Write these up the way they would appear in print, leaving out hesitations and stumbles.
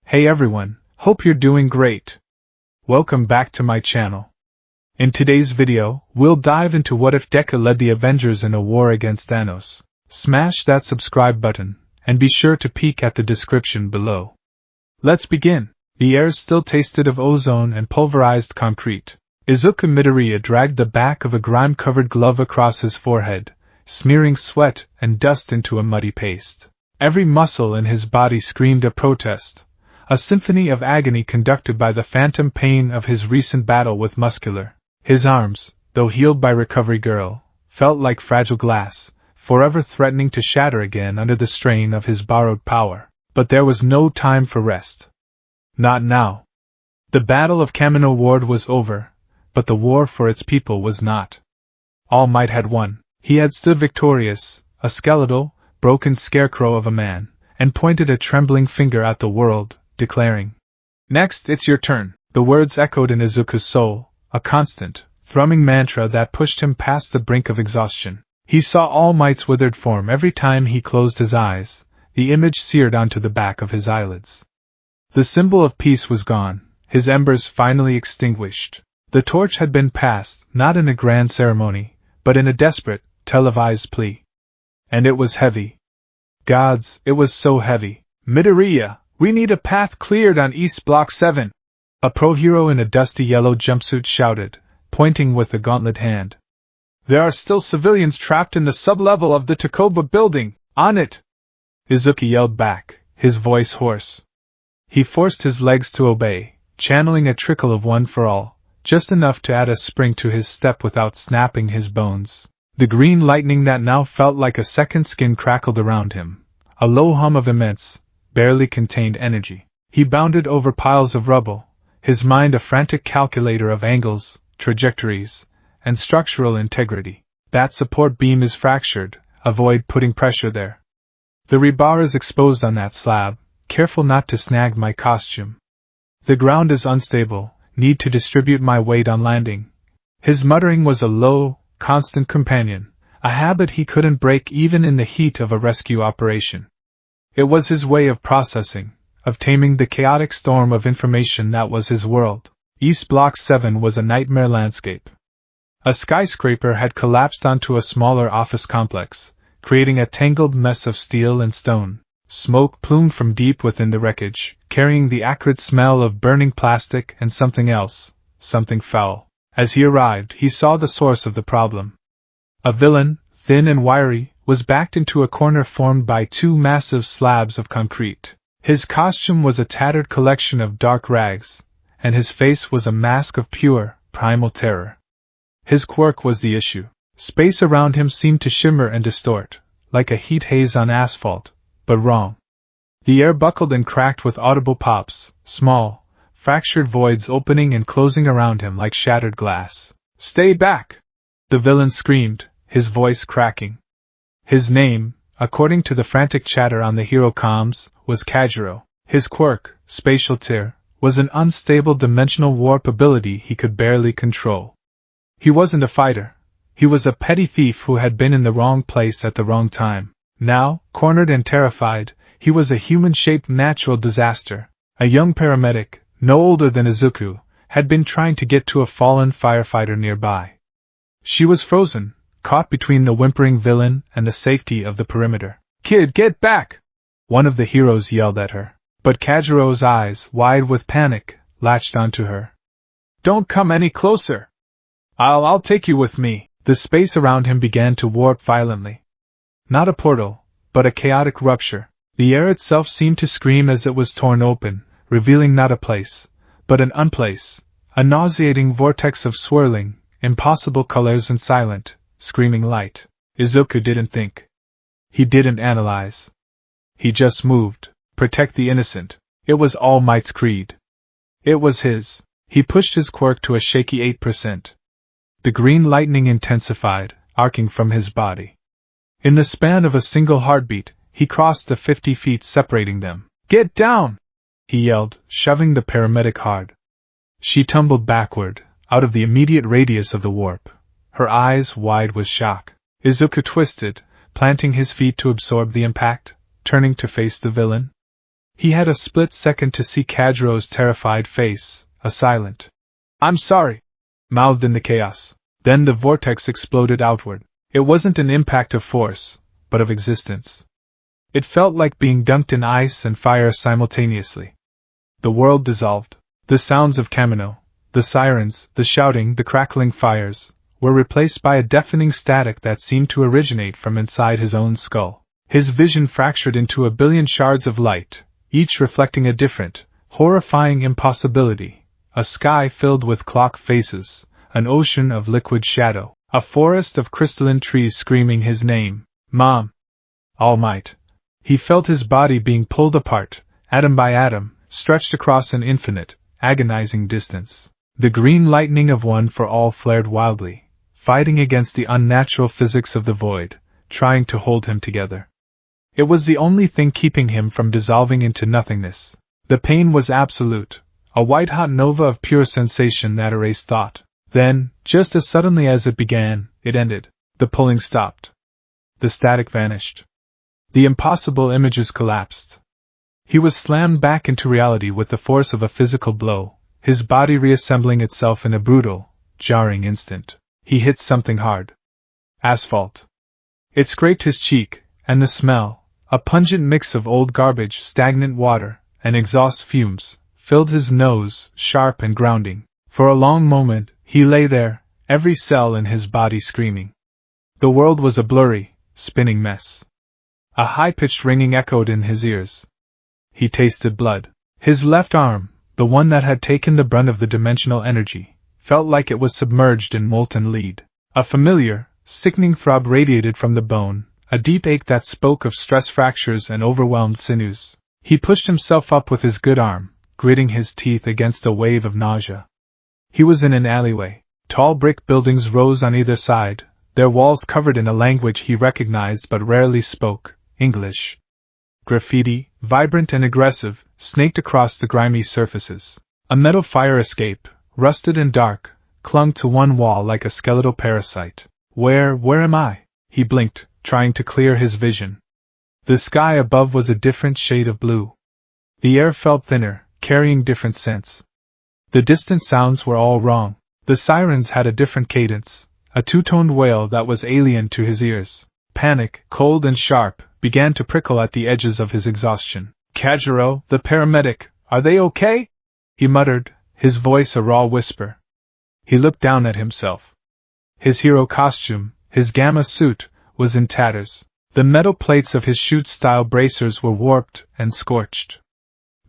Hey everyone, hope you're doing great. Welcome back to my channel. In today's video, we'll dive into what if Deku led the Avengers in a war against Thanos. Smash that subscribe button, and be sure to peek at the description below. Let's begin. The air still tasted of ozone and pulverized concrete. Izuku Midoriya dragged the back of a grime-covered glove across his forehead, smearing sweat and dust into a muddy paste. Every muscle in his body screamed a protest, a symphony of agony conducted by the phantom pain of his recent battle with Muscular. His arms, though healed by Recovery Girl, felt like fragile glass, forever threatening to shatter again under the strain of his borrowed power. But there was no time for rest. Not now. The Battle of Kamino Ward was over, but the war for its people was not. All Might had won. He had stood victorious, a skeletal, broken scarecrow of a man, and pointed a trembling finger at the world, declaring, "Next, it's your turn." The words echoed in Izuku's soul, a constant, thrumming mantra that pushed him past the brink of exhaustion. He saw All Might's withered form every time he closed his eyes, the image seared onto the back of his eyelids. The symbol of peace was gone, his embers finally extinguished. The torch had been passed, not in a grand ceremony, but in a desperate, televised plea. And it was heavy. Gods, it was so heavy. "Midoriya, we need a path cleared on East Block 7. A pro-hero in a dusty yellow jumpsuit shouted, pointing with a gauntlet hand. "There are still civilians trapped in the sub-level of the Takoba building. On it!" Izuku yelled back, his voice hoarse. He forced his legs to obey, channeling a trickle of One for All, just enough to add a spring to his step without snapping his bones. The green lightning that now felt like a second skin crackled around him, a low hum of immense, barely contained energy. He bounded over piles of rubble, his mind a frantic calculator of angles, trajectories, and structural integrity. "That support beam is fractured, avoid putting pressure there. The rebar is exposed on that slab, careful not to snag my costume. The ground is unstable, need to distribute my weight on landing." His muttering was a low, constant companion, a habit he couldn't break even in the heat of a rescue operation. It was his way of processing, of taming the chaotic storm of information that was his world. East Block 7 was a nightmare landscape. A skyscraper had collapsed onto a smaller office complex, creating a tangled mess of steel and stone. Smoke plumed from deep within the wreckage, carrying the acrid smell of burning plastic and something else, something foul. As he arrived, he saw the source of the problem. A villain, thin and wiry, was backed into a corner formed by two massive slabs of concrete. His costume was a tattered collection of dark rags, and his face was a mask of pure, primal terror. His quirk was the issue. Space around him seemed to shimmer and distort, like a heat haze on asphalt, but wrong. The air buckled and cracked with audible pops, small, fractured voids opening and closing around him like shattered glass. "Stay back!" the villain screamed, his voice cracking. His name, according to the frantic chatter on the hero comms, was Kajiro. His quirk, Spatial Tear, was an unstable dimensional warp ability he could barely control. He wasn't a fighter. He was a petty thief who had been in the wrong place at the wrong time. Now, cornered and terrified, he was a human-shaped natural disaster. A young paramedic, no older than Izuku, had been trying to get to a fallen firefighter nearby. She was frozen, caught between the whimpering villain and the safety of the perimeter. "Kid, get back!" one of the heroes yelled at her. But Kajiro's eyes, wide with panic, latched onto her. "Don't come any closer! I'll take you with me." The space around him began to warp violently. Not a portal, but a chaotic rupture. The air itself seemed to scream as it was torn open, revealing not a place, but an unplace, a nauseating vortex of swirling, impossible colors and silent, screaming light. Izuku didn't think. He didn't analyze. He just moved. Protect the innocent. It was All Might's creed. It was his. He pushed his quirk to a shaky 8%. The green lightning intensified, arcing from his body. In the span of a single heartbeat, he crossed the 50 feet separating them. "Get down!" he yelled, shoving the paramedic hard. She tumbled backward, out of the immediate radius of the warp, her eyes wide with shock. Izuku twisted, planting his feet to absorb the impact, turning to face the villain. He had a split second to see Kajiro's terrified face, a silent, "I'm sorry," mouthed in the chaos. Then the vortex exploded outward. It wasn't an impact of force, but of existence. It felt like being dunked in ice and fire simultaneously. The world dissolved. The sounds of Kamino, the sirens, the shouting, the crackling fires, were replaced by a deafening static that seemed to originate from inside his own skull. His vision fractured into a billion shards of light, each reflecting a different, horrifying impossibility: a sky filled with clock faces, an ocean of liquid shadow, a forest of crystalline trees screaming his name, Mom! All Might. He felt his body being pulled apart, atom by atom, stretched across an infinite, agonizing distance. The green lightning of One for All flared wildly, fighting against the unnatural physics of the void, trying to hold him together. It was the only thing keeping him from dissolving into nothingness. The pain was absolute, a white-hot nova of pure sensation that erased thought. Then, just as suddenly as it began, it ended. The pulling stopped. The static vanished. The impossible images collapsed. He was slammed back into reality with the force of a physical blow, his body reassembling itself in a brutal, jarring instant. He hit something hard. Asphalt. It scraped his cheek, and the smell, a pungent mix of old garbage, stagnant water, and exhaust fumes, filled his nose, sharp and grounding. For a long moment, he lay there, every cell in his body screaming. The world was a blurry, spinning mess. A high-pitched ringing echoed in his ears. He tasted blood. His left arm, the one that had taken the brunt of the dimensional energy, felt like it was submerged in molten lead. A familiar, sickening throb radiated from the bone, a deep ache that spoke of stress fractures and overwhelmed sinews. He pushed himself up with his good arm, gritting his teeth against a wave of nausea. He was in an alleyway. Tall brick buildings rose on either side, their walls covered in a language he recognized but rarely spoke, English. Graffiti, vibrant and aggressive, snaked across the grimy surfaces. A metal fire escape, rusted and dark, clung to one wall like a skeletal parasite. Where am I? He blinked, trying to clear his vision. The sky above was a different shade of blue. The air felt thinner, carrying different scents. The distant sounds were all wrong. The sirens had a different cadence, a two-toned wail that was alien to his ears. Panic, cold and sharp, began to prickle at the edges of his exhaustion. "Kajiro, the paramedic, are they okay?" he muttered, his voice a raw whisper. He looked down at himself. His hero costume, his gamma suit, was in tatters. The metal plates of his chute-style bracers were warped and scorched.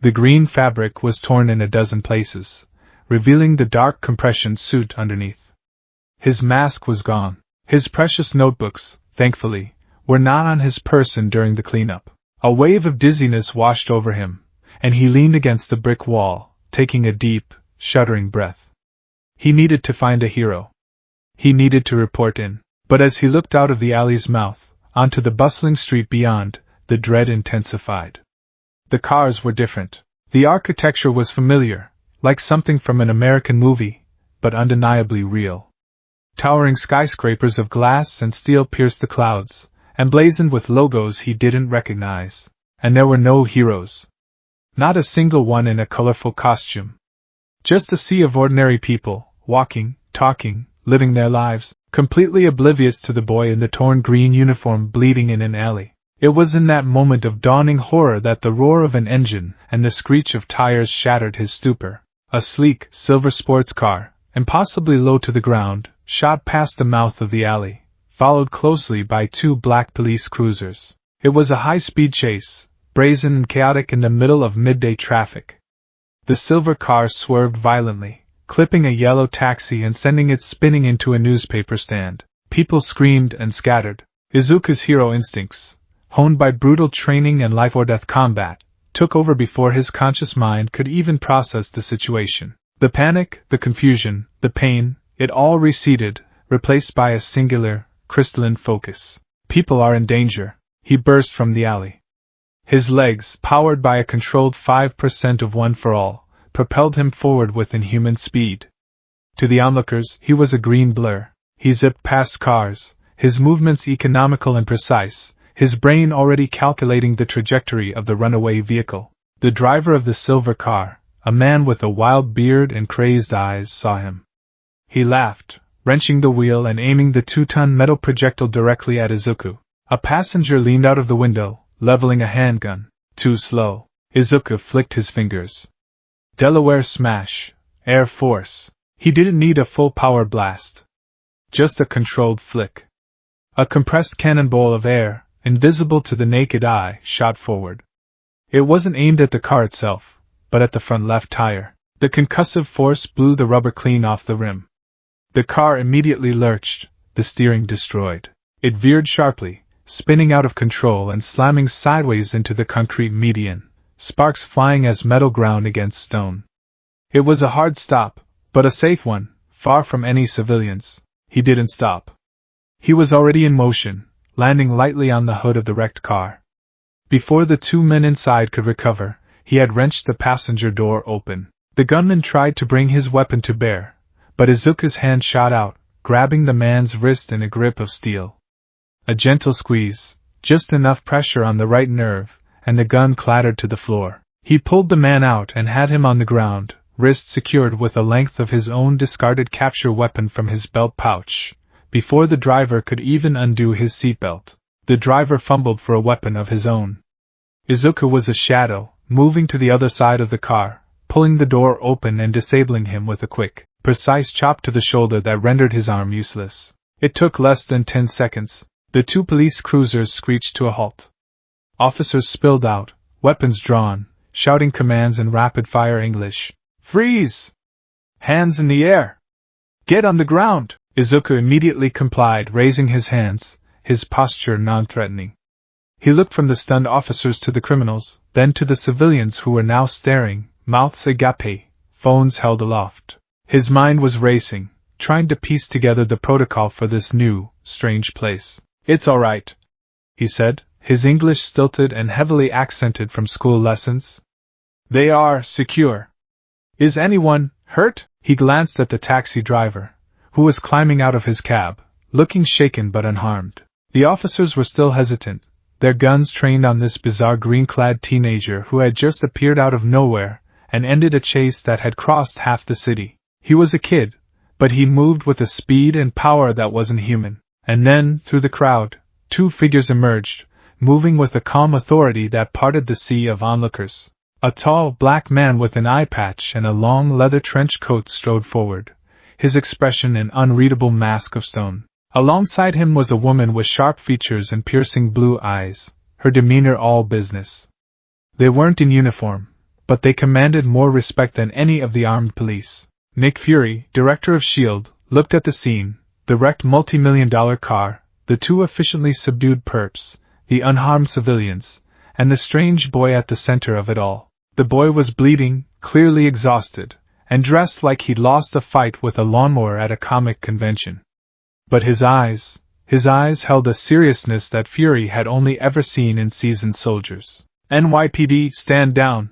The green fabric was torn in a dozen places, revealing the dark compression suit underneath. His mask was gone. His precious notebooks, thankfully, were not on his person during the cleanup. A wave of dizziness washed over him, and he leaned against the brick wall, taking a deep, shuddering breath. He needed to find a hero. He needed to report in. But as he looked out of the alley's mouth, onto the bustling street beyond, the dread intensified. The cars were different. The architecture was familiar, like something from an American movie, but undeniably real. Towering skyscrapers of glass and steel pierced the clouds, emblazoned with logos he didn't recognize. And there were no heroes. Not a single one in a colorful costume. Just a sea of ordinary people, walking, talking, living their lives, completely oblivious to the boy in the torn green uniform bleeding in an alley. It was in that moment of dawning horror that the roar of an engine and the screech of tires shattered his stupor. A sleek, silver sports car, impossibly low to the ground, shot past the mouth of the alley, followed closely by two black police cruisers. It was a high-speed chase, brazen and chaotic in the middle of midday traffic. The silver car swerved violently, clipping a yellow taxi and sending it spinning into a newspaper stand. People screamed and scattered. Izuku's hero instincts, honed by brutal training and life-or-death combat, took over before his conscious mind could even process the situation. The panic, the confusion, the pain, it all receded, replaced by a singular, crystalline focus. People are in danger. He burst from the alley. His legs, powered by a controlled 5% of One for All, propelled him forward with inhuman speed. To the onlookers, he was a green blur. He zipped past cars, his movements economical and precise, his brain already calculating the trajectory of the runaway vehicle. The driver of the silver car, a man with a wild beard and crazed eyes, saw him. He laughed, wrenching the wheel and aiming the 2-ton metal projectile directly at Izuku. A passenger leaned out of the window, leveling a handgun. Too slow. Izuku flicked his fingers. Delaware smash. Air Force. He didn't need a full power blast. Just a controlled flick. A compressed cannonball of air, invisible to the naked eye, shot forward. It wasn't aimed at the car itself, but at the front left tire. The concussive force blew the rubber clean off the rim. The car immediately lurched, the steering destroyed. It veered sharply, spinning out of control and slamming sideways into the concrete median, sparks flying as metal ground against stone. It was a hard stop, but a safe one, far from any civilians. He didn't stop. He was already in motion, landing lightly on the hood of the wrecked car. Before the 2 men inside could recover, he had wrenched the passenger door open. The gunman tried to bring his weapon to bear, but Izuku's hand shot out, grabbing the man's wrist in a grip of steel. A gentle squeeze, just enough pressure on the right nerve, and the gun clattered to the floor. He pulled the man out and had him on the ground, wrist secured with a length of his own discarded capture weapon from his belt pouch. Before the driver could even undo his seatbelt, the driver fumbled for a weapon of his own. Izuku was a shadow, moving to the other side of the car, pulling the door open and disabling him with a quick, precise chop to the shoulder that rendered his arm useless. It took less than 10 seconds. The 2 police cruisers screeched to a halt. Officers spilled out, weapons drawn, shouting commands in rapid-fire English. Freeze! Hands in the air! Get on the ground! Izuku immediately complied, raising his hands, his posture non-threatening. He looked from the stunned officers to the criminals, then to the civilians who were now staring, mouths agape, phones held aloft. His mind was racing, trying to piece together the protocol for this new, strange place. It's all right, he said, his English stilted and heavily accented from school lessons. They are secure. Is anyone hurt? He glanced at the taxi driver, who was climbing out of his cab, looking shaken but unharmed. The officers were still hesitant, their guns trained on this bizarre green-clad teenager who had just appeared out of nowhere and ended a chase that had crossed half the city. He was a kid, but he moved with a speed and power that wasn't human. And then, through the crowd, 2 figures emerged, moving with a calm authority that parted the sea of onlookers. A tall, black man with an eye patch and a long leather trench coat strode forward, his expression an unreadable mask of stone. Alongside him was a woman with sharp features and piercing blue eyes, her demeanor all business. They weren't in uniform, but they commanded more respect than any of the armed police. Nick Fury, director of S.H.I.E.L.D., looked at the scene. The wrecked multi-million-dollar car, the 2 efficiently subdued perps, the unharmed civilians, and the strange boy at the center of it all. The boy was bleeding, clearly exhausted, and dressed like he'd lost a fight with a lawnmower at a comic convention. But his eyes held a seriousness that Fury had only ever seen in seasoned soldiers. NYPD, stand down,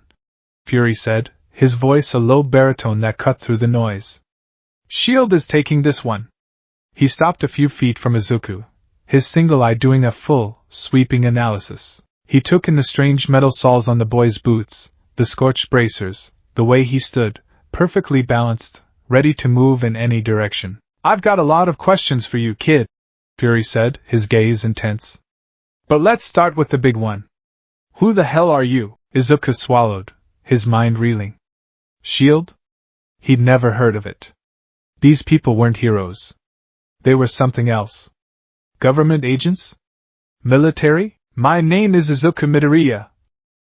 Fury said, his voice a low baritone that cut through the noise. S.H.I.E.L.D. is taking this one. He stopped a few feet from Izuku, his single eye doing a full, sweeping analysis. He took in the strange metal soles on the boy's boots, the scorched bracers, the way he stood, perfectly balanced, ready to move in any direction. I've got a lot of questions for you, kid, Fury said, his gaze intense. But let's start with the big one. Who the hell are you? Izuku swallowed, his mind reeling. S.H.I.E.L.D.? He'd never heard of it. These people weren't heroes. They were something else. Government agents? Military? My name is Izuku Midoriya,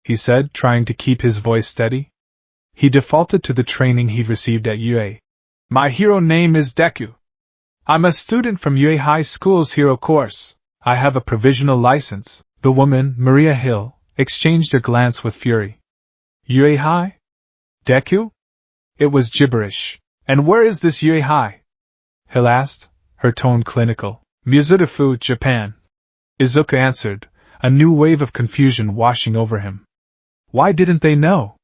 he said, trying to keep his voice steady. He defaulted to the training he'd received at UA. My hero name is Deku. I'm a student from UA High School's hero course. I have a provisional license. The woman, Maria Hill, exchanged a glance with Fury. UA High? Deku? It was gibberish. And where is this UA High? Hill asked, her tone clinical. Mizurufu, Japan. Izuku answered, a new wave of confusion washing over him. Why didn't they know?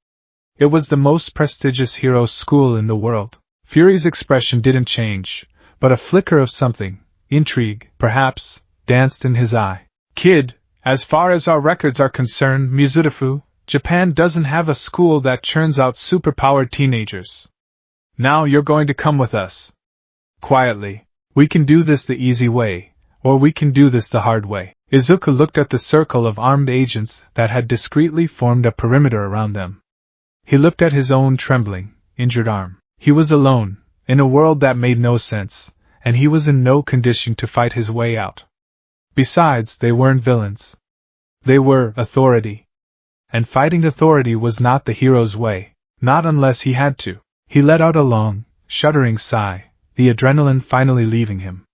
It was the most prestigious hero school in the world. Fury's expression didn't change, but a flicker of something, intrigue, perhaps, danced in his eye. Kid, as far as our records are concerned, Mizurufu, Japan doesn't have a school that churns out superpowered teenagers. Now you're going to come with us. Quietly. We can do this the easy way, or we can do this the hard way. Izuku looked at the circle of armed agents that had discreetly formed a perimeter around them. He looked at his own trembling, injured arm. He was alone, in a world that made no sense, and he was in no condition to fight his way out. Besides, they weren't villains. They were authority. And fighting authority was not the hero's way, not unless he had to. He let out a long, shuddering sigh, the adrenaline finally leaving him.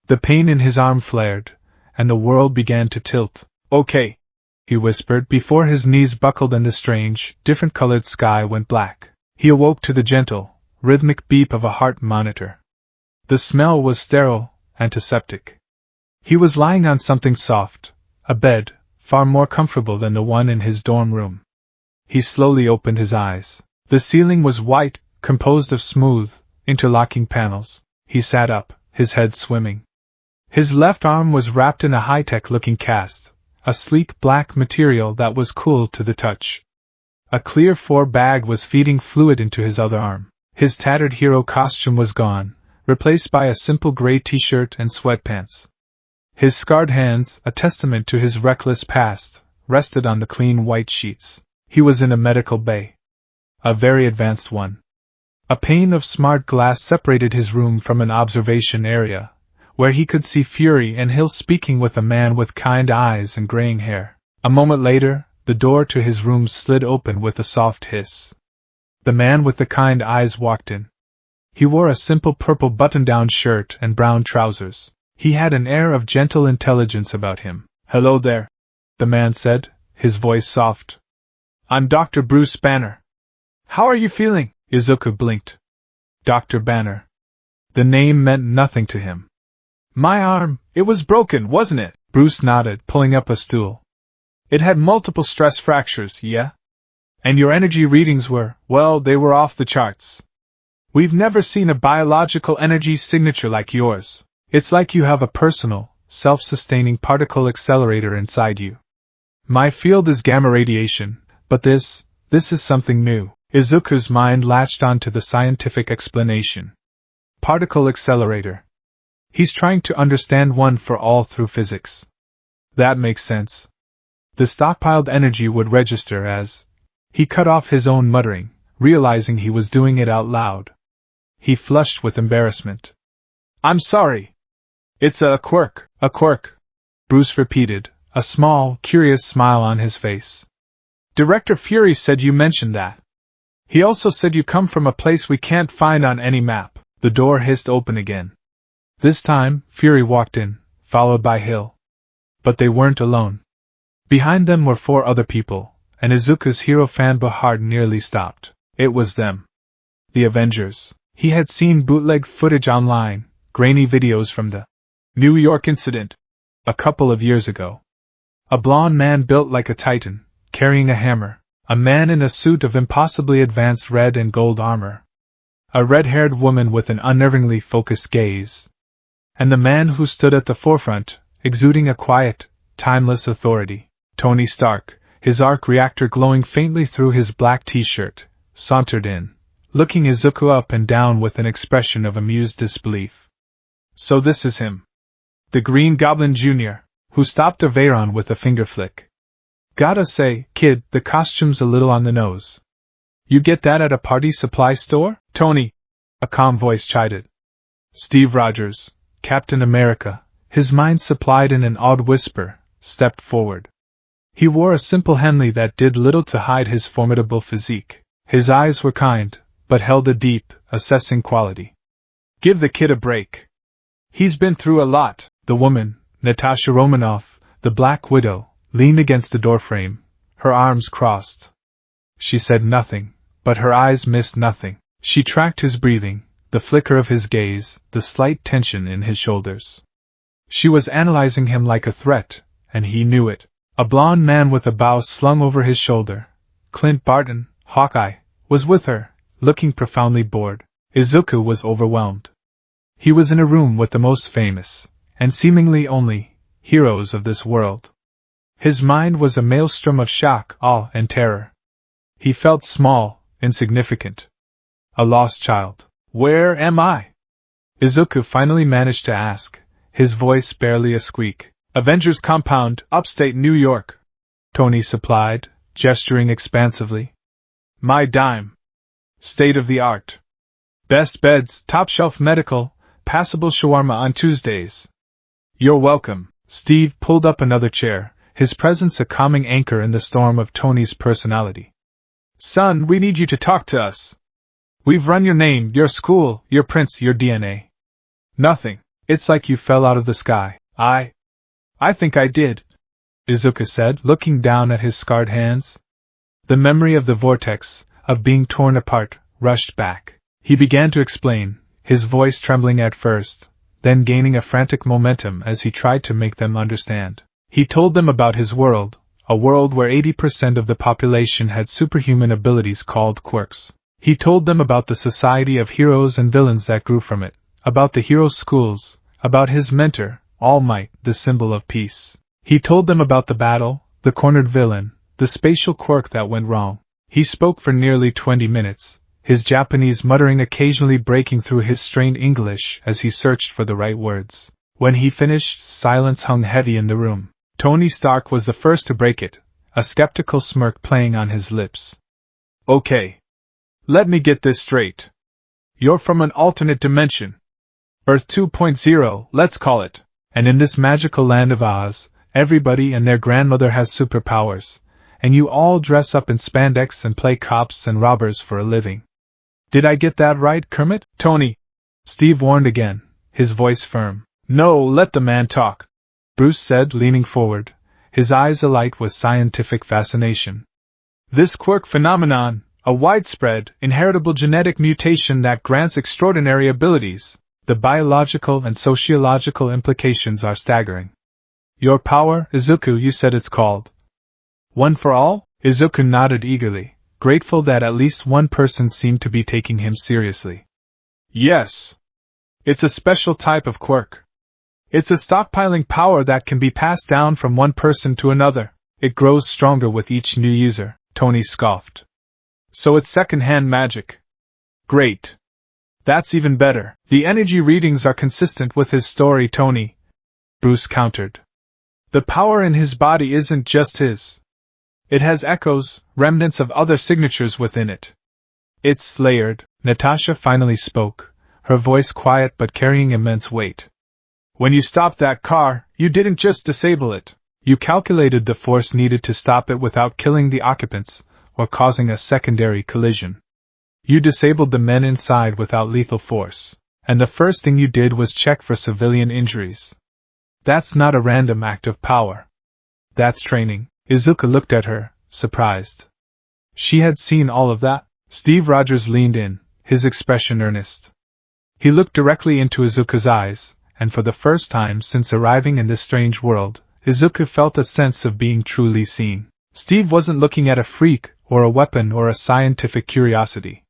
The pain in his arm flared, and the world began to tilt. Okay, he whispered before his knees buckled and the strange, different-colored sky went black. He awoke to the gentle, rhythmic beep of a heart monitor. The smell was sterile, antiseptic. He was lying on something soft, a bed, far more comfortable than the one in his dorm room. He slowly opened his eyes. The ceiling was white, composed of smooth, interlocking panels. He sat up, his head swimming. His left arm was wrapped in a high-tech-looking cast, a sleek black material that was cool to the touch. A clear fur bag was feeding fluid into his other arm. His tattered hero costume was gone, replaced by a simple gray t-shirt and sweatpants. His scarred hands, a testament to his reckless past, rested on the clean white sheets. He was in a medical bay. A very advanced one. A pane of smart glass separated his room from an observation area, where he could see Fury and Hill speaking with a man with kind eyes and graying hair. A moment later, the door to his room slid open with a soft hiss. The man with the kind eyes walked in. He wore a simple purple button-down shirt and brown trousers. He had an air of gentle intelligence about him. "Hello there," the man said, his voice soft. "I'm Dr. Bruce Banner. How are you feeling?" Izuku blinked. Dr. Banner. The name meant nothing to him. "My arm, it was broken, wasn't it?" Bruce nodded, pulling up a stool. "It had multiple stress fractures, yeah? And your energy readings were, well, they were off the charts. We've never seen a biological energy signature like yours. It's like you have a personal, self-sustaining particle accelerator inside you. My field is gamma radiation, but this is something new." Izuku's mind latched onto the scientific explanation. Particle accelerator. He's trying to understand one for all through physics. That makes sense. The stockpiled energy would register as... He cut off his own muttering, realizing he was doing it out loud. He flushed with embarrassment. "I'm sorry. It's a quirk, Bruce repeated, a small, curious smile on his face. "Director Fury said you mentioned that. He also said you come from a place we can't find on any map." The door hissed open again. This time, Fury walked in, followed by Hill. But they weren't alone. Behind them were 4 other people, and Izuku's hero fanboy heart nearly stopped. It was them. The Avengers. He had seen bootleg footage online, grainy videos from the New York incident, a couple of years ago. A blond man built like a titan, carrying a hammer. A man in a suit of impossibly advanced red and gold armor. A red-haired woman with an unnervingly focused gaze. And the man who stood at the forefront, exuding a quiet, timeless authority. Tony Stark, his arc reactor glowing faintly through his black t-shirt, sauntered in, looking Izuku up and down with an expression of amused disbelief. "So this is him. The Green Goblin Jr., who stopped a Veyron with a finger flick. Gotta say, kid, the costume's a little on the nose. You get that at a party supply store?" "Tony," a calm voice chided. Steve Rogers, Captain America, his mind supplied in an awed whisper, stepped forward. He wore a simple Henley that did little to hide his formidable physique. His eyes were kind, but held a deep, assessing quality. "Give the kid a break. He's been through a lot." The woman, Natasha Romanoff, the Black Widow, leaned against the doorframe, her arms crossed. She said nothing, but her eyes missed nothing. She tracked his breathing, the flicker of his gaze, the slight tension in his shoulders. She was analyzing him like a threat, and he knew it. A blond man with a bow slung over his shoulder, Clint Barton, Hawkeye, was with her, looking profoundly bored. Izuku was overwhelmed. He was in a room with the most famous, and seemingly only, heroes of this world. His mind was a maelstrom of shock, awe, and terror. He felt small, insignificant. A lost child. Where am I? Izuku finally managed to ask, his voice barely a squeak. Avengers compound, upstate New York, Tony supplied, gesturing expansively. My dime. State of the art. Best beds, top shelf medical, passable shawarma on Tuesdays. You're welcome. Steve pulled up another chair, his presence a calming anchor in the storm of Tony's personality. Son, we need you to talk to us. We've run your name, your school, your prints, your DNA. Nothing. It's like you fell out of the sky. I think I did, Izuku said, looking down at his scarred hands. The memory of the vortex, of being torn apart, rushed back. He began to explain, his voice trembling at first, then gaining a frantic momentum as he tried to make them understand. He told them about his world, a world where 80% of the population had superhuman abilities called quirks. He told them about the society of heroes and villains that grew from it, about the heroes' schools, about his mentor, All Might, the symbol of peace. He told them about the battle, the cornered villain, the spatial quirk that went wrong. He spoke for nearly 20 minutes, his Japanese muttering occasionally breaking through his strained English as he searched for the right words. When he finished, silence hung heavy in the room. Tony Stark was the first to break it, a skeptical smirk playing on his lips. Okay. Let me get this straight. You're from an alternate dimension. Earth 2.0, let's call it. And in this magical land of Oz, everybody and their grandmother has superpowers, and you all dress up in spandex and play cops and robbers for a living. Did I get that right, Kermit? Tony! Steve warned again, his voice firm. No, let the man talk, Bruce said, leaning forward, his eyes alight with scientific fascination. This quirk phenomenon, a widespread, inheritable genetic mutation that grants extraordinary abilities. The biological and sociological implications are staggering. Your power, Izuku, you said it's called. One for all? Izuku nodded eagerly, grateful that at least one person seemed to be taking him seriously. Yes. It's a special type of quirk. It's a stockpiling power that can be passed down from one person to another. It grows stronger with each new user, Tony scoffed. So it's second-hand magic. Great. That's even better. The energy readings are consistent with his story, Tony, Bruce countered. The power in his body isn't just his. It has echoes, remnants of other signatures within it. It's layered. Natasha finally spoke, her voice quiet but carrying immense weight. When you stopped that car, you didn't just disable it. You calculated the force needed to stop it without killing the occupants, or causing a secondary collision. You disabled the men inside without lethal force, and the first thing you did was check for civilian injuries. That's not a random act of power. That's training. Izuku looked at her, surprised. She had seen all of that? Steve Rogers leaned in, his expression earnest. He looked directly into Izuku's eyes, and for the first time since arriving in this strange world, Izuku felt a sense of being truly seen. Steve wasn't looking at a freak, or a weapon, or a scientific curiosity.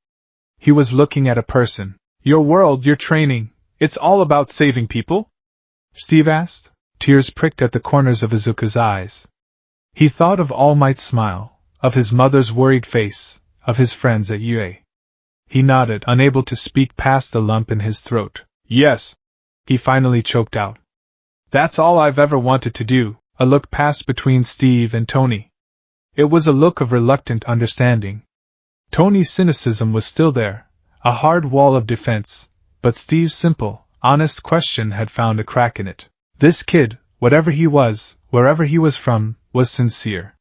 He was looking at a person. Your world, your training, it's all about saving people? Steve asked. Tears pricked at the corners of Izuku's eyes. He thought of All Might's smile, of his mother's worried face, of his friends at UA. He nodded, unable to speak past the lump in his throat. Yes, he finally choked out. That's all I've ever wanted to do. A look passed between Steve and Tony. It was a look of reluctant understanding. Tony's cynicism was still there, a hard wall of defense, but Steve's simple, honest question had found a crack in it. This kid, whatever he was, wherever he was from, was sincere.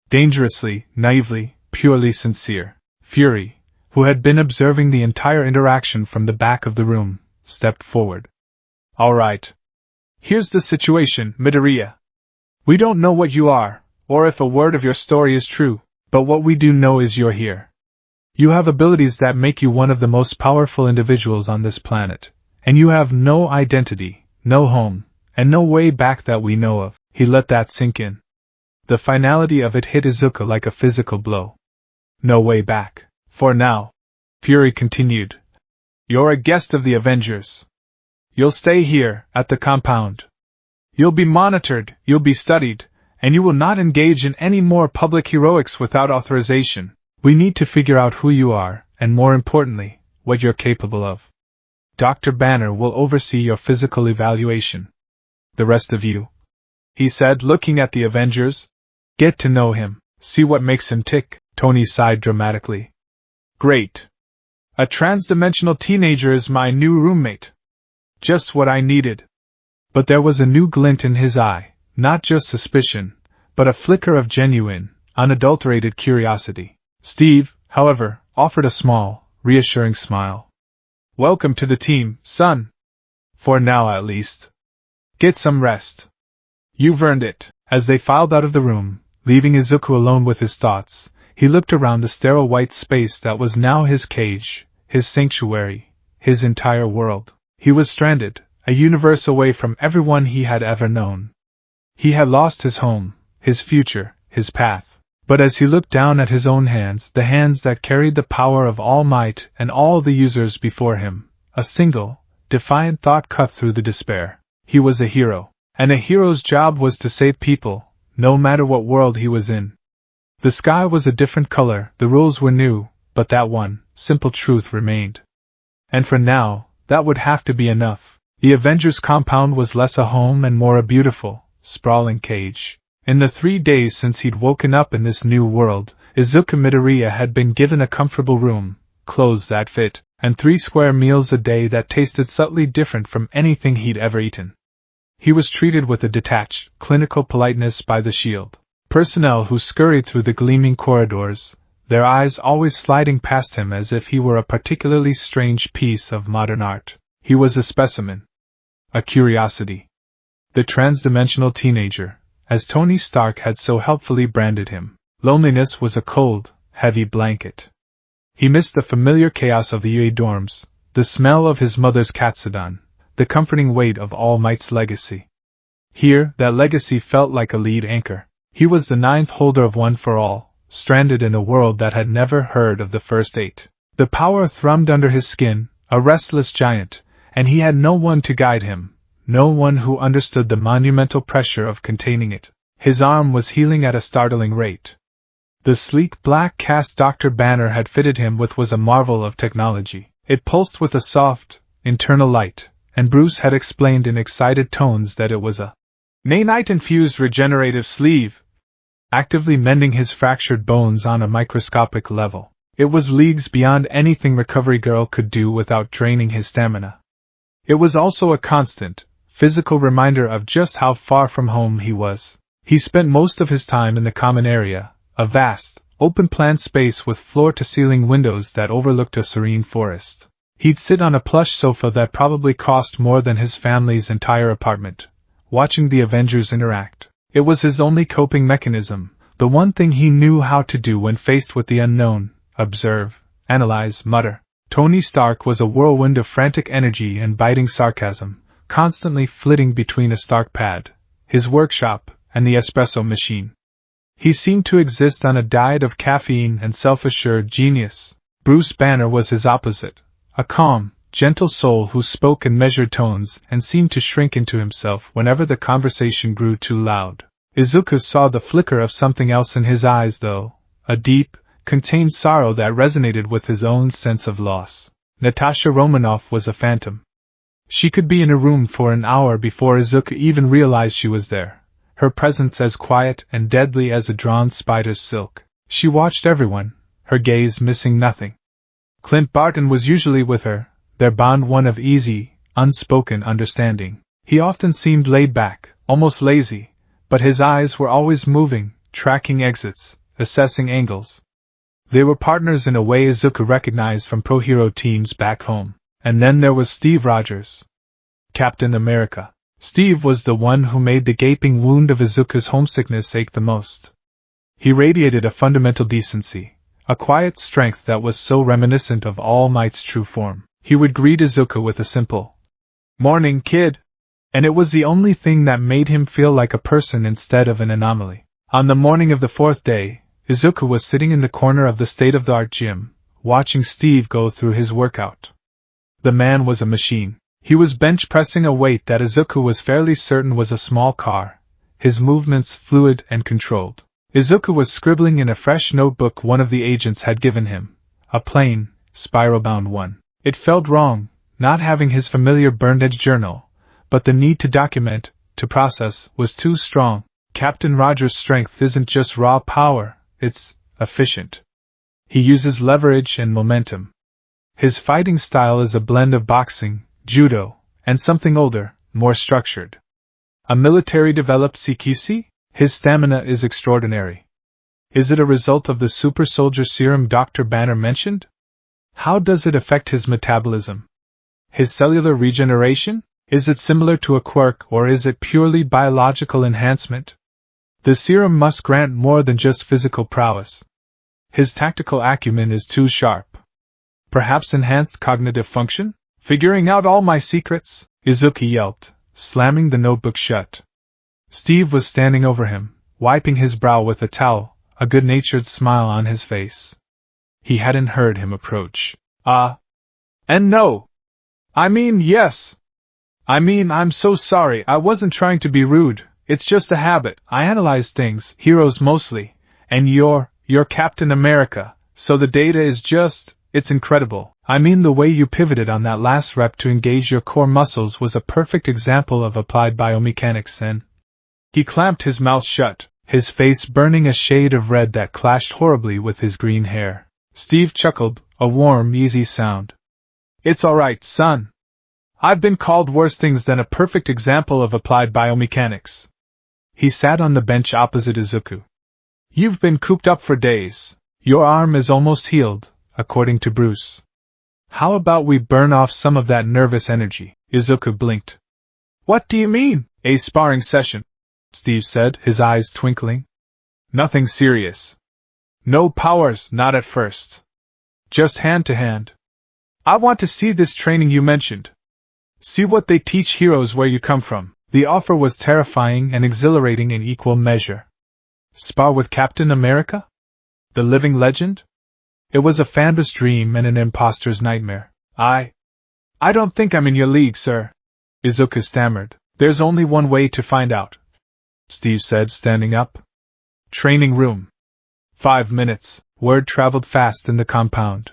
Dangerously, naively, purely sincere. Fury, who had been observing the entire interaction from the back of the room, stepped forward. All right. Here's the situation, Midoriya. We don't know what you are, or if a word of your story is true, but what we do know is you're here. You have abilities that make you one of the most powerful individuals on this planet, and you have no identity, no home, and no way back that we know of. He let that sink in. The finality of it hit Izuku like a physical blow. No way back. For now, Fury continued. You're a guest of the Avengers. You'll stay here, at the compound. You'll be monitored, you'll be studied, And you will not engage in any more public heroics without authorization. We need to figure out who you are, and more importantly, what you're capable of. Dr. Banner will oversee your physical evaluation. The rest of you," he said, looking at the Avengers, "get to know him, see what makes him tick." Tony sighed dramatically. "Great. A transdimensional teenager is my new roommate. Just what I needed." But there was a new glint in his eye, not just suspicion, but a flicker of genuine, unadulterated curiosity. Steve, however, offered a small, reassuring smile. "Welcome to the team, son. For now at least. Get some rest. You've earned it." As they filed out of the room, leaving Izuku alone with his thoughts, he looked around the sterile white space that was now his cage, his sanctuary, his entire world. He was stranded, a universe away from everyone he had ever known. He had lost his home, his future, his path. But as he looked down at his own hands, the hands that carried the power of All Might and all the users before him, a single, defiant thought cut through the despair. He was a hero, and a hero's job was to save people, no matter what world he was in. The sky was a different color, the rules were new, but that one simple truth remained. And for now, that would have to be enough. The Avengers compound was less a home and more a beautiful, sprawling cage. In the 3 days since he'd woken up in this new world, Izuku Midoriya had been given a comfortable room, clothes that fit, and 3 square meals a day that tasted subtly different from anything he'd ever eaten. He was treated with a detached, clinical politeness by the SHIELD personnel who scurried through the gleaming corridors, their eyes always sliding past him as if he were a particularly strange piece of modern art. He was a specimen. A curiosity. The transdimensional teenager, as Tony Stark had so helpfully branded him. Loneliness was a cold, heavy blanket. He missed the familiar chaos of the UA dorms, the smell of his mother's katsudon, the comforting weight of All Might's legacy. Here, that legacy felt like a lead anchor. He was the 9th holder of One for All, stranded in a world that had never heard of the first 8. The power thrummed under his skin, a restless giant, and he had no one to guide him, no one who understood the monumental pressure of containing it. His arm was healing at a startling rate. The sleek black cast Dr. Banner had fitted him with was a marvel of technology. It pulsed with a soft, internal light, and Bruce had explained in excited tones that it was a nanite-infused regenerative sleeve, actively mending his fractured bones on a microscopic level. It was leagues beyond anything Recovery Girl could do without draining his stamina. It was also a constant, physical reminder of just how far from home he was. He spent most of his time in the common area, a vast, open-plan space with floor-to-ceiling windows that overlooked a serene forest. He'd sit on a plush sofa that probably cost more than his family's entire apartment, watching the Avengers interact. It was his only coping mechanism, the one thing he knew how to do when faced with the unknown: observe, analyze, mutter. Tony Stark was a whirlwind of frantic energy and biting sarcasm, constantly flitting between a Stark pad, his workshop, and the espresso machine. He seemed to exist on a diet of caffeine and self-assured genius. Bruce Banner was his opposite, a calm, gentle soul who spoke in measured tones and seemed to shrink into himself whenever the conversation grew too loud. Izuku saw the flicker of something else in his eyes though, a deep, contained sorrow that resonated with his own sense of loss. Natasha Romanoff was a phantom. She could be in a room for an hour before Izuku even realized she was there, her presence as quiet and deadly as a drawn spider's silk. She watched everyone, her gaze missing nothing. Clint Barton was usually with her, their bond one of easy, unspoken understanding. He often seemed laid back, almost lazy, but his eyes were always moving, tracking exits, assessing angles. They were partners in a way Izuku recognized from pro-hero teams back home. And then there was Steve Rogers, Captain America. Steve was the one who made the gaping wound of Izuku's homesickness ache the most. He radiated a fundamental decency, a quiet strength that was so reminiscent of All Might's true form. He would greet Izuku with a simple, "Morning, kid," and it was the only thing that made him feel like a person instead of an anomaly. On the morning of the 4th day, Izuku was sitting in the corner of the state-of-the-art gym, watching Steve go through his workout. The man was a machine. He was bench-pressing a weight that Izuku was fairly certain was a small car, his movements fluid and controlled. Izuku was scribbling in a fresh notebook one of the agents had given him, a plain, spiral-bound one. It felt wrong, not having his familiar burned-edge journal, but the need to document, to process, was too strong. Captain Roger's strength isn't just raw power, it's efficient. He uses leverage and momentum. His fighting style is a blend of boxing, judo, and something older, more structured. A military-developed CQC? His stamina is extraordinary. Is it a result of the super soldier serum Dr. Banner mentioned? How does it affect his metabolism? His cellular regeneration? Is it similar to a quirk or is it purely biological enhancement? The serum must grant more than just physical prowess. His tactical acumen is too sharp. Perhaps enhanced cognitive function? Figuring out all my secrets, Izuku yelped, slamming the notebook shut. Steve was standing over him, wiping his brow with a towel, a good-natured smile on his face. He hadn't heard him approach. And no. I mean, yes. I mean, I'm so sorry, I wasn't trying to be rude, it's just a habit. I analyze things, heroes mostly, and you're Captain America, so the data is just, it's incredible. I mean, the way you pivoted on that last rep to engage your core muscles was a perfect example of applied biomechanics and... He clamped his mouth shut, his face burning a shade of red that clashed horribly with his green hair. Steve chuckled, a warm, easy sound. It's all right, son. I've been called worse things than a perfect example of applied biomechanics. He sat on the bench opposite Izuku. You've been cooped up for days. Your arm is almost healed, according to Bruce. How about we burn off some of that nervous energy? Izuku blinked. What do you mean? A sparring session, Steve said, his eyes twinkling. Nothing serious. No powers, not at first. Just hand-to-hand. I want to see this training you mentioned. See what they teach heroes where you come from. The offer was terrifying and exhilarating in equal measure. Spar with Captain America? The living legend? It was a fanboy's dream and an imposter's nightmare. I don't think I'm in your league, sir. Izuku stammered. There's only one way to find out, Steve said, standing up. Training room. 5 minutes. Word traveled fast in the compound.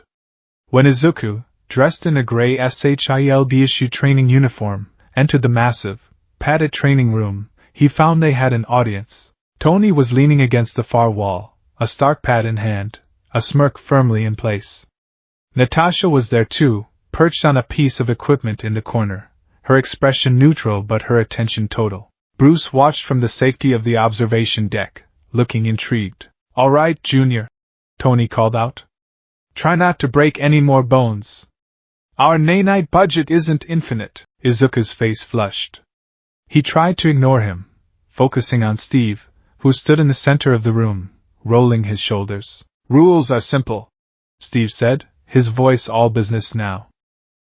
When Izuku, dressed in a gray SHIELD-issue training uniform, entered the massive, padded training room, he found they had an audience. Tony was leaning against the far wall, a stark pad in hand, a smirk firmly in place. Natasha was there too, perched on a piece of equipment in the corner, her expression neutral but her attention total. Bruce watched from the safety of the observation deck, looking intrigued. All right, Junior, Tony called out. Try not to break any more bones. Our nanite budget isn't infinite. Izuku's face flushed. He tried to ignore him, focusing on Steve, who stood in the center of the room, rolling his shoulders. Rules are simple, Steve said, his voice all business now.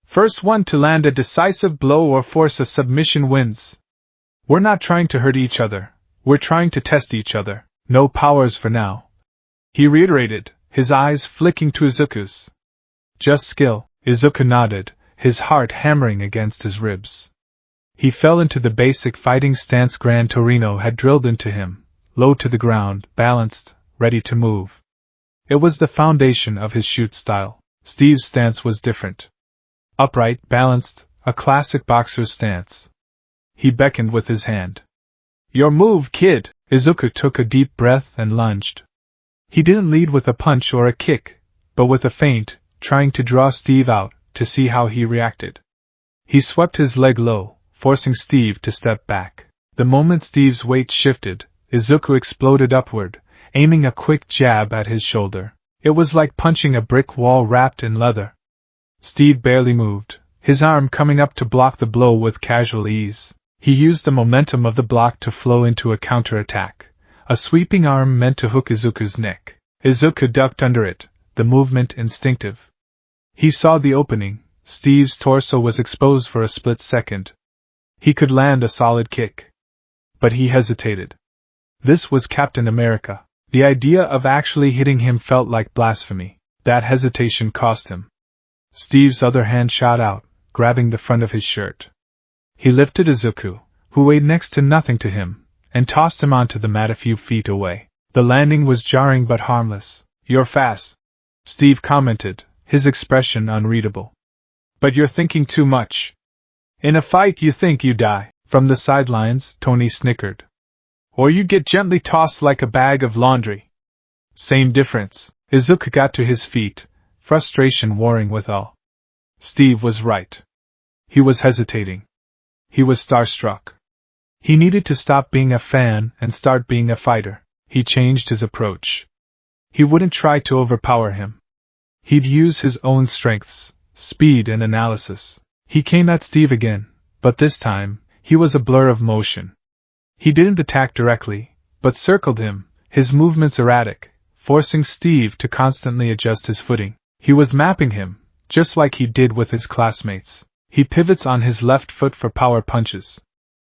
First one to land a decisive blow or force a submission wins. We're not trying to hurt each other, we're trying to test each other. No powers for now. He reiterated, his eyes flicking to Izuku's. Just skill. Izuku nodded, his heart hammering against his ribs. He fell into the basic fighting stance Gran Torino had drilled into him, low to the ground, balanced, ready to move. It was the foundation of his shoot style. Steve's stance was different. Upright, balanced, a classic boxer's stance. He beckoned with his hand. Your move, kid! Izuku took a deep breath and lunged. He didn't lead with a punch or a kick, but with a feint, trying to draw Steve out, to see how he reacted. He swept his leg low, forcing Steve to step back. The moment Steve's weight shifted, Izuku exploded upward, aiming a quick jab at his shoulder. It was like punching a brick wall wrapped in leather. Steve barely moved, his arm coming up to block the blow with casual ease. He used the momentum of the block to flow into a counterattack, a sweeping arm meant to hook Izuku's neck. Izuku ducked under it, the movement instinctive. He saw the opening. Steve's torso was exposed for a split second. He could land a solid kick. But he hesitated. This was Captain America. The idea of actually hitting him felt like blasphemy. That hesitation cost him. Steve's other hand shot out, grabbing the front of his shirt. He lifted Izuku, who weighed next to nothing to him, and tossed him onto the mat a few feet away. The landing was jarring but harmless. "You're fast," Steve commented, his expression unreadable. "But you're thinking too much. In a fight you think you die." From the sidelines, Tony snickered. "Or you get gently tossed like a bag of laundry." "Same difference." Izuku got to his feet, frustration warring with all. Steve was right. He was hesitating. He was starstruck. He needed to stop being a fan and start being a fighter. He changed his approach. He wouldn't try to overpower him. He'd use his own strengths, speed and analysis. He came at Steve again, but this time, he was a blur of motion. He didn't attack directly, but circled him, his movements erratic, forcing Steve to constantly adjust his footing. He was mapping him, just like he did with his classmates. He pivots on his left foot for power punches.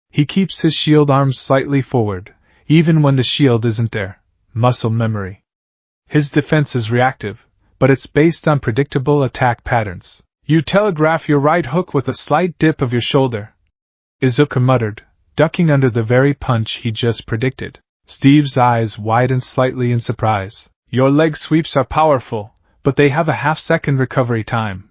He keeps his shield arms slightly forward, even when the shield isn't there. Muscle memory. His defense is reactive, but it's based on predictable attack patterns. "You telegraph your right hook with a slight dip of your shoulder," Izuku muttered, ducking under the very punch he just predicted. Steve's eyes widened slightly in surprise. "Your leg sweeps are powerful, but they have a half-second recovery time,"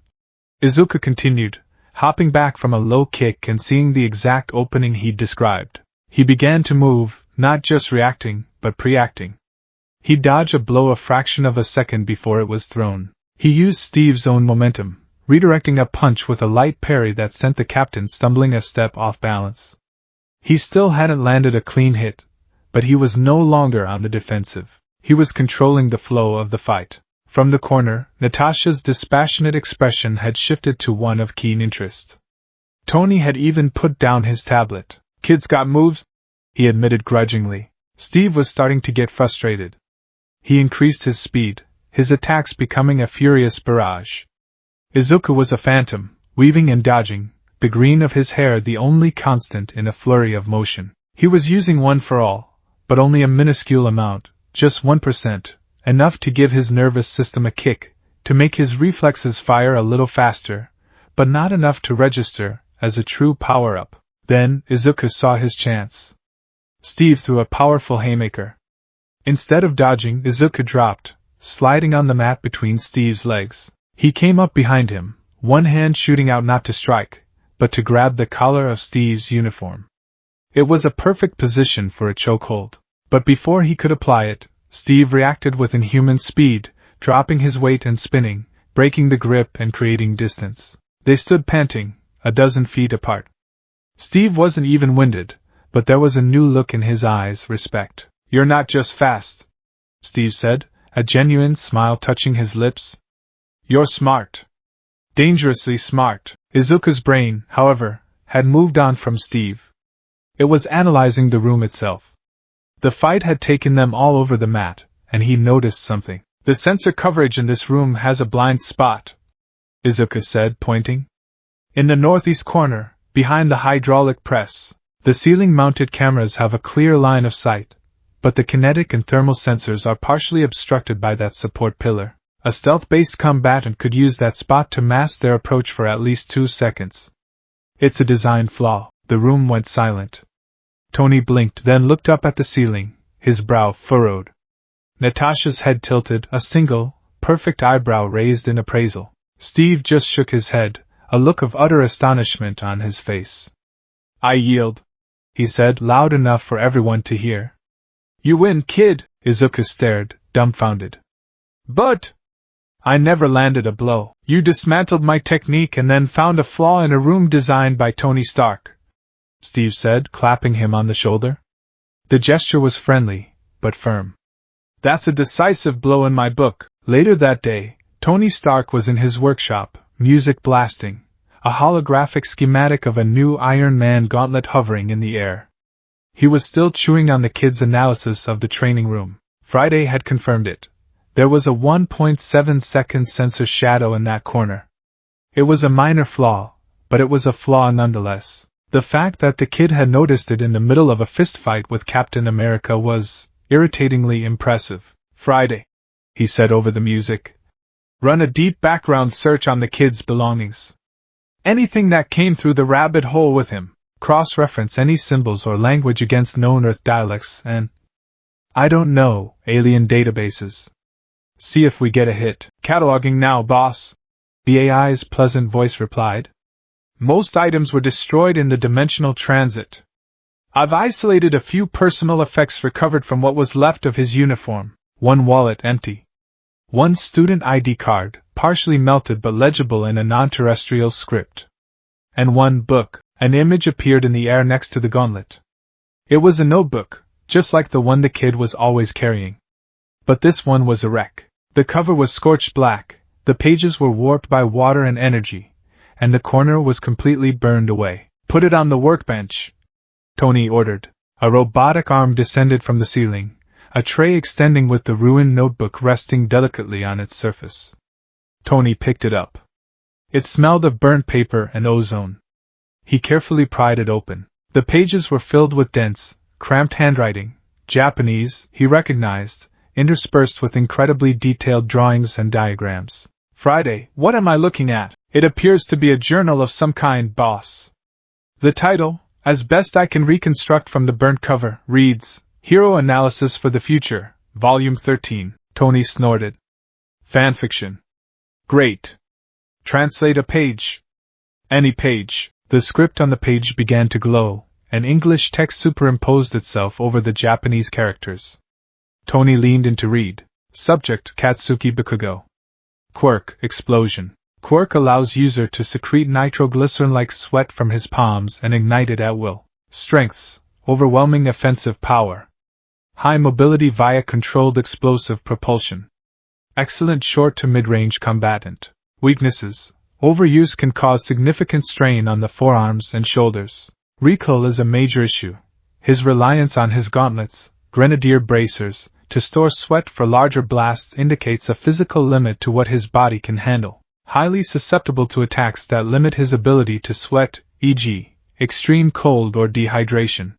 Izuku continued, hopping back from a low kick and seeing the exact opening he'd described. He began to move, not just reacting, but pre-acting. He'd dodge a blow a fraction of a second before it was thrown. He used Steve's own momentum, redirecting a punch with a light parry that sent the captain stumbling a step off balance. He still hadn't landed a clean hit, but he was no longer on the defensive. He was controlling the flow of the fight. From the corner, Natasha's dispassionate expression had shifted to one of keen interest. Tony had even put down his tablet. "Kid's got moves," he admitted grudgingly. Steve was starting to get frustrated. He increased his speed, his attacks becoming a furious barrage. Izuku was a phantom, weaving and dodging, the green of his hair the only constant in a flurry of motion. He was using one for all, but only a minuscule amount, just 1%, enough to give his nervous system a kick, to make his reflexes fire a little faster, but not enough to register as a true power-up. Then, Izuku saw his chance. Steve threw a powerful haymaker. Instead of dodging, Izuku dropped, sliding on the mat between Steve's legs. He came up behind him, one hand shooting out not to strike, but to grab the collar of Steve's uniform. It was a perfect position for a chokehold. But before he could apply it, Steve reacted with inhuman speed, dropping his weight and spinning, breaking the grip and creating distance. They stood panting, a dozen feet apart. Steve wasn't even winded, but there was a new look in his eyes, respect. "You're not just fast," Steve said, a genuine smile touching his lips. "You're smart. Dangerously smart." Izuku's brain, however, had moved on from Steve. It was analyzing the room itself. The fight had taken them all over the mat, and he noticed something. "The sensor coverage in this room has a blind spot," Izuku said, pointing. "In the northeast corner, behind the hydraulic press, the ceiling-mounted cameras have a clear line of sight, but the kinetic and thermal sensors are partially obstructed by that support pillar. A stealth-based combatant could use that spot to mask their approach for at least 2 seconds. It's a design flaw." The room went silent. Tony blinked, then looked up at the ceiling, his brow furrowed. Natasha's head tilted, a single, perfect eyebrow raised in appraisal. Steve just shook his head, a look of utter astonishment on his face. "I yield," he said, loud enough for everyone to hear. "You win, kid," Izuku stared, dumbfounded. "But I never landed a blow. You dismantled my technique and then found a flaw in a room designed by Tony Stark," Steve said, clapping him on the shoulder. The gesture was friendly, but firm. "That's a decisive blow in my book." Later that day, Tony Stark was in his workshop, music blasting, a holographic schematic of a new Iron Man gauntlet hovering in the air. He was still chewing on the kid's analysis of the training room. Friday had confirmed it. There was a 1.7-second sensor shadow in that corner. It was a minor flaw, but it was a flaw nonetheless. The fact that the kid had noticed it in the middle of a fistfight with Captain America was irritatingly impressive. "Friday," he said over the music. "Run a deep background search on the kid's belongings. Anything that came through the rabbit hole with him. cross-reference any symbols or language against known Earth dialects, and I don't know, alien databases. See if we get a hit. Cataloging now, boss, the AI's pleasant voice replied. Most items were destroyed in the dimensional transit. I've isolated a few personal effects recovered from what was left of his uniform. One wallet empty. One student ID card, partially melted but legible in a non-terrestrial script. And one book. An image appeared in the air next to the gauntlet. It was a notebook, just like the one the kid was always carrying. But this one was a wreck. The cover was scorched black, the pages were warped by water and energy, and the corner was completely burned away. Put it on the workbench, Tony ordered. A robotic arm descended from the ceiling, a tray extending with the ruined notebook resting delicately on its surface. Tony picked it up. It smelled of burnt paper and ozone. He carefully pried it open. The pages were filled with dense, cramped handwriting, Japanese, he recognized, interspersed with incredibly detailed drawings and diagrams. Friday, what am I looking at? It appears to be a journal of some kind, boss. The title, as best I can reconstruct from the burnt cover, reads, Hero Analysis for the Future, Volume 13. Tony snorted. Fanfiction. Great. Translate a page. Any page. The script on the page began to glow, and English text superimposed itself over the Japanese characters. Tony leaned in to read. Subject, Katsuki Bakugo. Quirk, explosion. Quirk allows user to secrete nitroglycerin-like sweat from his palms and ignite it at will. Strengths, overwhelming offensive power. High mobility via controlled explosive propulsion. Excellent short to mid-range combatant. Weaknesses. Overuse can cause significant strain on the forearms and shoulders. Recoil is a major issue. His reliance on his gauntlets, grenadier bracers, to store sweat for larger blasts indicates a physical limit to what his body can handle. Highly susceptible to attacks that limit his ability to sweat, e.g., extreme cold or dehydration.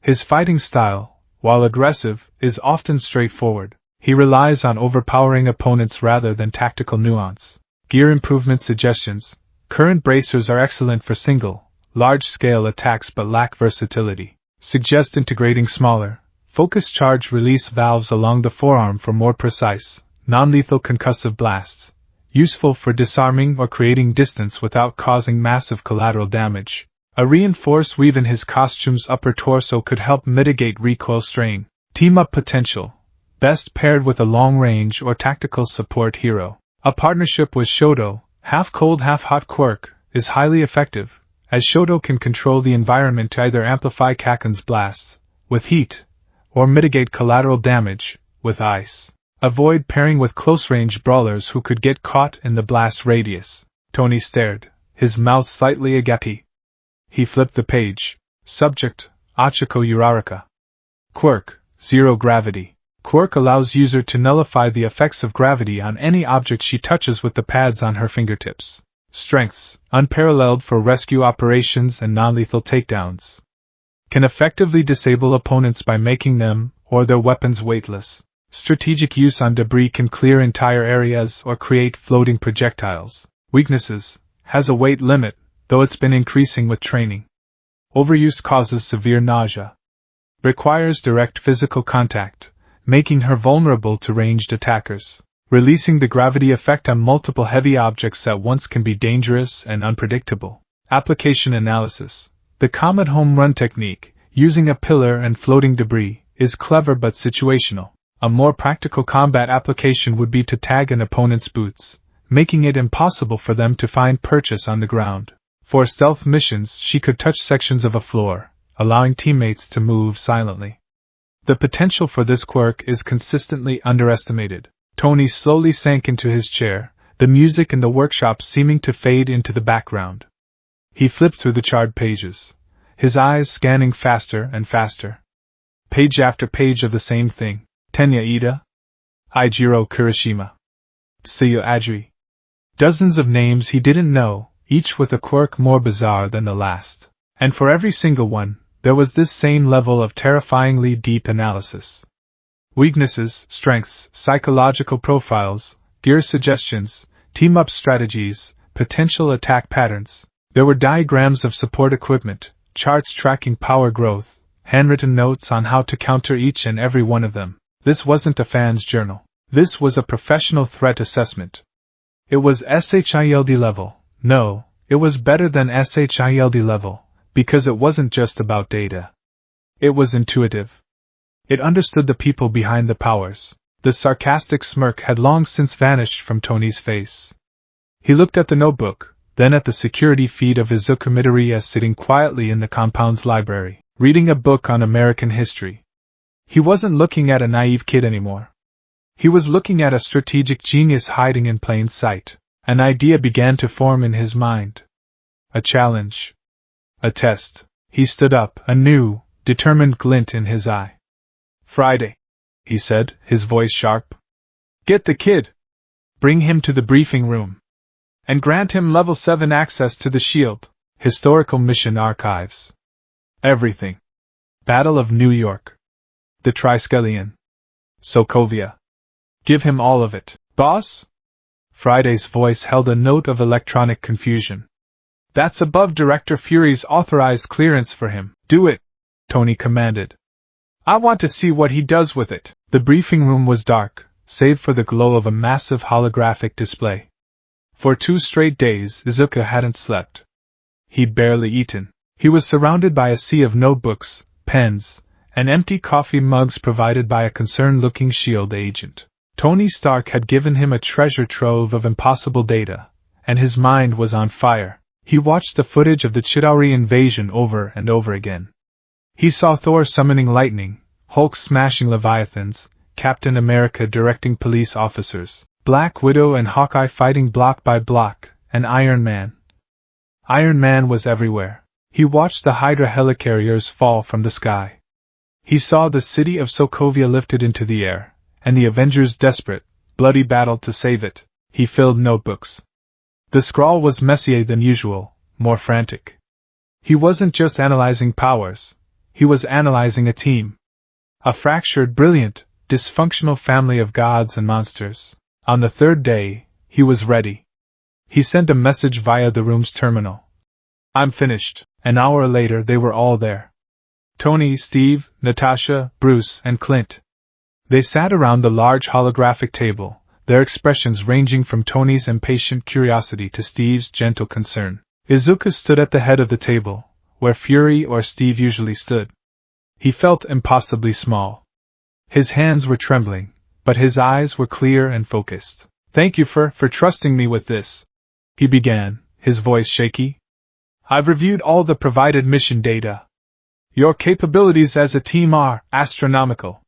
His fighting style, while aggressive, is often straightforward. He relies on overpowering opponents rather than tactical nuance. Gear improvement suggestions. Current bracers are excellent for single, large-scale attacks but lack versatility. Suggest integrating smaller, focused charge release valves along the forearm for more precise, non-lethal concussive blasts. Useful for disarming or creating distance without causing massive collateral damage. A reinforced weave in his costume's upper torso could help mitigate recoil strain. Team-up potential. Best paired with a long-range or tactical support hero. A partnership with Shoto, half-cold half-hot Quirk, is highly effective, as Shoto can control the environment to either amplify Kaken's blasts, with heat, or mitigate collateral damage, with ice. Avoid pairing with close-range brawlers who could get caught in the blast radius. Tony stared, his mouth slightly agape. He flipped the page. Subject, Achiko Uraraka. Quirk, zero gravity. Quirk allows user to nullify the effects of gravity on any object she touches with the pads on her fingertips. Strengths, unparalleled for rescue operations and non-lethal takedowns. Can effectively disable opponents by making them, or their weapons, weightless. Strategic use on debris can clear entire areas or create floating projectiles. Weaknesses, has a weight limit, though it's been increasing with training. Overuse causes severe nausea. Requires direct physical contact, making her vulnerable to ranged attackers. Releasing the gravity effect on multiple heavy objects at once can be dangerous and unpredictable. Application analysis. The Comet home run technique, using a pillar and floating debris, is clever but situational. A more practical combat application would be to tag an opponent's boots, making it impossible for them to find purchase on the ground. For stealth missions, she could touch sections of a floor, allowing teammates to move silently. The potential for this quirk is consistently underestimated. Tony slowly sank into his chair, the music in the workshop seeming to fade into the background. He flipped through the charred pages, his eyes scanning faster and faster. Page after page of the same thing. Tenya Ida, Eijiro Kurishima, Tsuyu Adri. Dozens of names he didn't know, each with a quirk more bizarre than the last. And for every single one, there was this same level of terrifyingly deep analysis. Weaknesses, strengths, psychological profiles, gear suggestions, team-up strategies, potential attack patterns. There were diagrams of support equipment, charts tracking power growth, handwritten notes on how to counter each and every one of them. This wasn't a fan's journal. This was a professional threat assessment. It was SHIELD level. No, it was better than SHIELD level, because it wasn't just about data. It was intuitive. It understood the people behind the powers. The sarcastic smirk had long since vanished from Tony's face. He looked at the notebook, then at the security feed of Izuku Midoriya sitting quietly in the compound's library, reading a book on American history. He wasn't looking at a naive kid anymore. He was looking at a strategic genius hiding in plain sight. An idea began to form in his mind. A challenge. A test. He stood up, a new, determined glint in his eye. Friday, he said, his voice sharp. Get the kid. Bring him to the briefing room. And grant him level 7 access to the shield. Historical mission archives. Everything. Battle of New York. The Triskelion. Sokovia. Give him all of it, boss? Friday's voice held a note of electronic confusion. That's above Director Fury's authorized clearance for him. Do it, Tony commanded. I want to see what he does with it. The briefing room was dark, save for the glow of a massive holographic display. For 2 straight days, Izuku hadn't slept. He'd barely eaten. He was surrounded by a sea of notebooks, pens, and empty coffee mugs provided by a concerned-looking SHIELD agent. Tony Stark had given him a treasure trove of impossible data, and his mind was on fire. He watched the footage of the Chitauri invasion over and over again. He saw Thor summoning lightning, Hulk smashing Leviathans, Captain America directing police officers, Black Widow and Hawkeye fighting block by block, and Iron Man. Iron Man was everywhere. He watched the Hydra helicarriers fall from the sky. He saw the city of Sokovia lifted into the air, and the Avengers' desperate, bloody battle to save it. He filled notebooks. The scrawl was messier than usual, more frantic. He wasn't just analyzing powers, he was analyzing a team. A fractured, brilliant, dysfunctional family of gods and monsters. On the 3rd day, he was ready. He sent a message via the room's terminal. I'm finished. An hour later they were all there. Tony, Steve, Natasha, Bruce, and Clint. They sat around the large holographic table, their expressions ranging from Tony's impatient curiosity to Steve's gentle concern. Izuku stood at the head of the table, where Fury or Steve usually stood. He felt impossibly small. His hands were trembling, but his eyes were clear and focused. Thank you for trusting me with this, he began, his voice shaky. I've reviewed all the provided mission data. Your capabilities as a team are astronomical.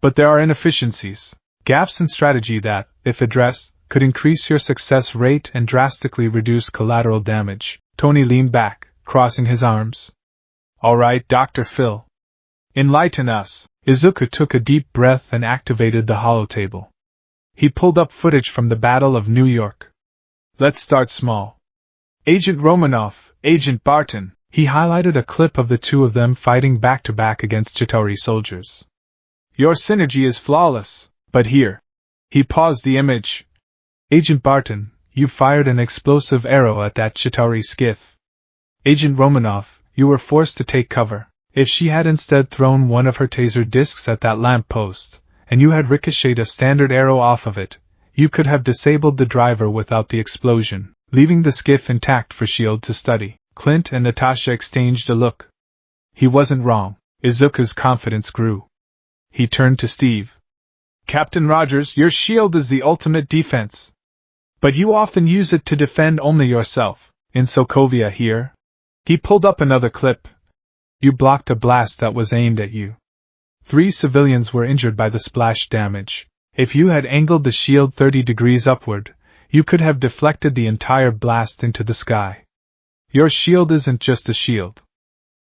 But there are inefficiencies, gaps in strategy that, if addressed, could increase your success rate and drastically reduce collateral damage. Tony leaned back, crossing his arms. All right, Dr. Phil. Enlighten us. Izuku took a deep breath and activated the holotable. He pulled up footage from the Battle of New York. Let's start small. Agent Romanoff, Agent Barton. He highlighted a clip of the two of them fighting back-to-back against Chitauri soldiers. Your synergy is flawless, but here. He paused the image. Agent Barton, you fired an explosive arrow at that Chitauri skiff. Agent Romanoff, you were forced to take cover. If she had instead thrown one of her taser discs at that lamppost, and you had ricocheted a standard arrow off of it, you could have disabled the driver without the explosion, leaving the skiff intact for S.H.I.E.L.D. to study. Clint and Natasha exchanged a look. He wasn't wrong. Izuku's confidence grew. He turned to Steve. Captain Rogers, your shield is the ultimate defense. But you often use it to defend only yourself. In Sokovia here. He pulled up another clip. You blocked a blast that was aimed at you. 3 civilians were injured by the splash damage. If you had angled the shield 30 degrees upward, you could have deflected the entire blast into the sky. Your shield isn't just a shield.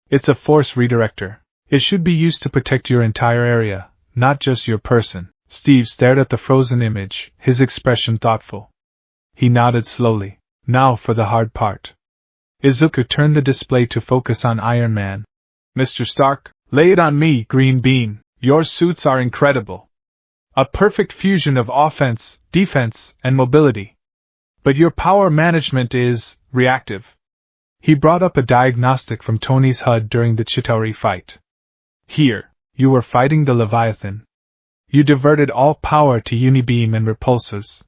It's a force redirector. It should be used to protect your entire area, not just your person. Steve stared at the frozen image, his expression thoughtful. He nodded slowly. Now for the hard part. Izuku turned the display to focus on Iron Man. Mr. Stark, lay it on me, Green Bean. Your suits are incredible. A perfect fusion of offense, defense, and mobility. But your power management is reactive. He brought up a diagnostic from Tony's HUD during the Chitauri fight. Here, you were fighting the Leviathan. You diverted all power to Unibeam and repulsors.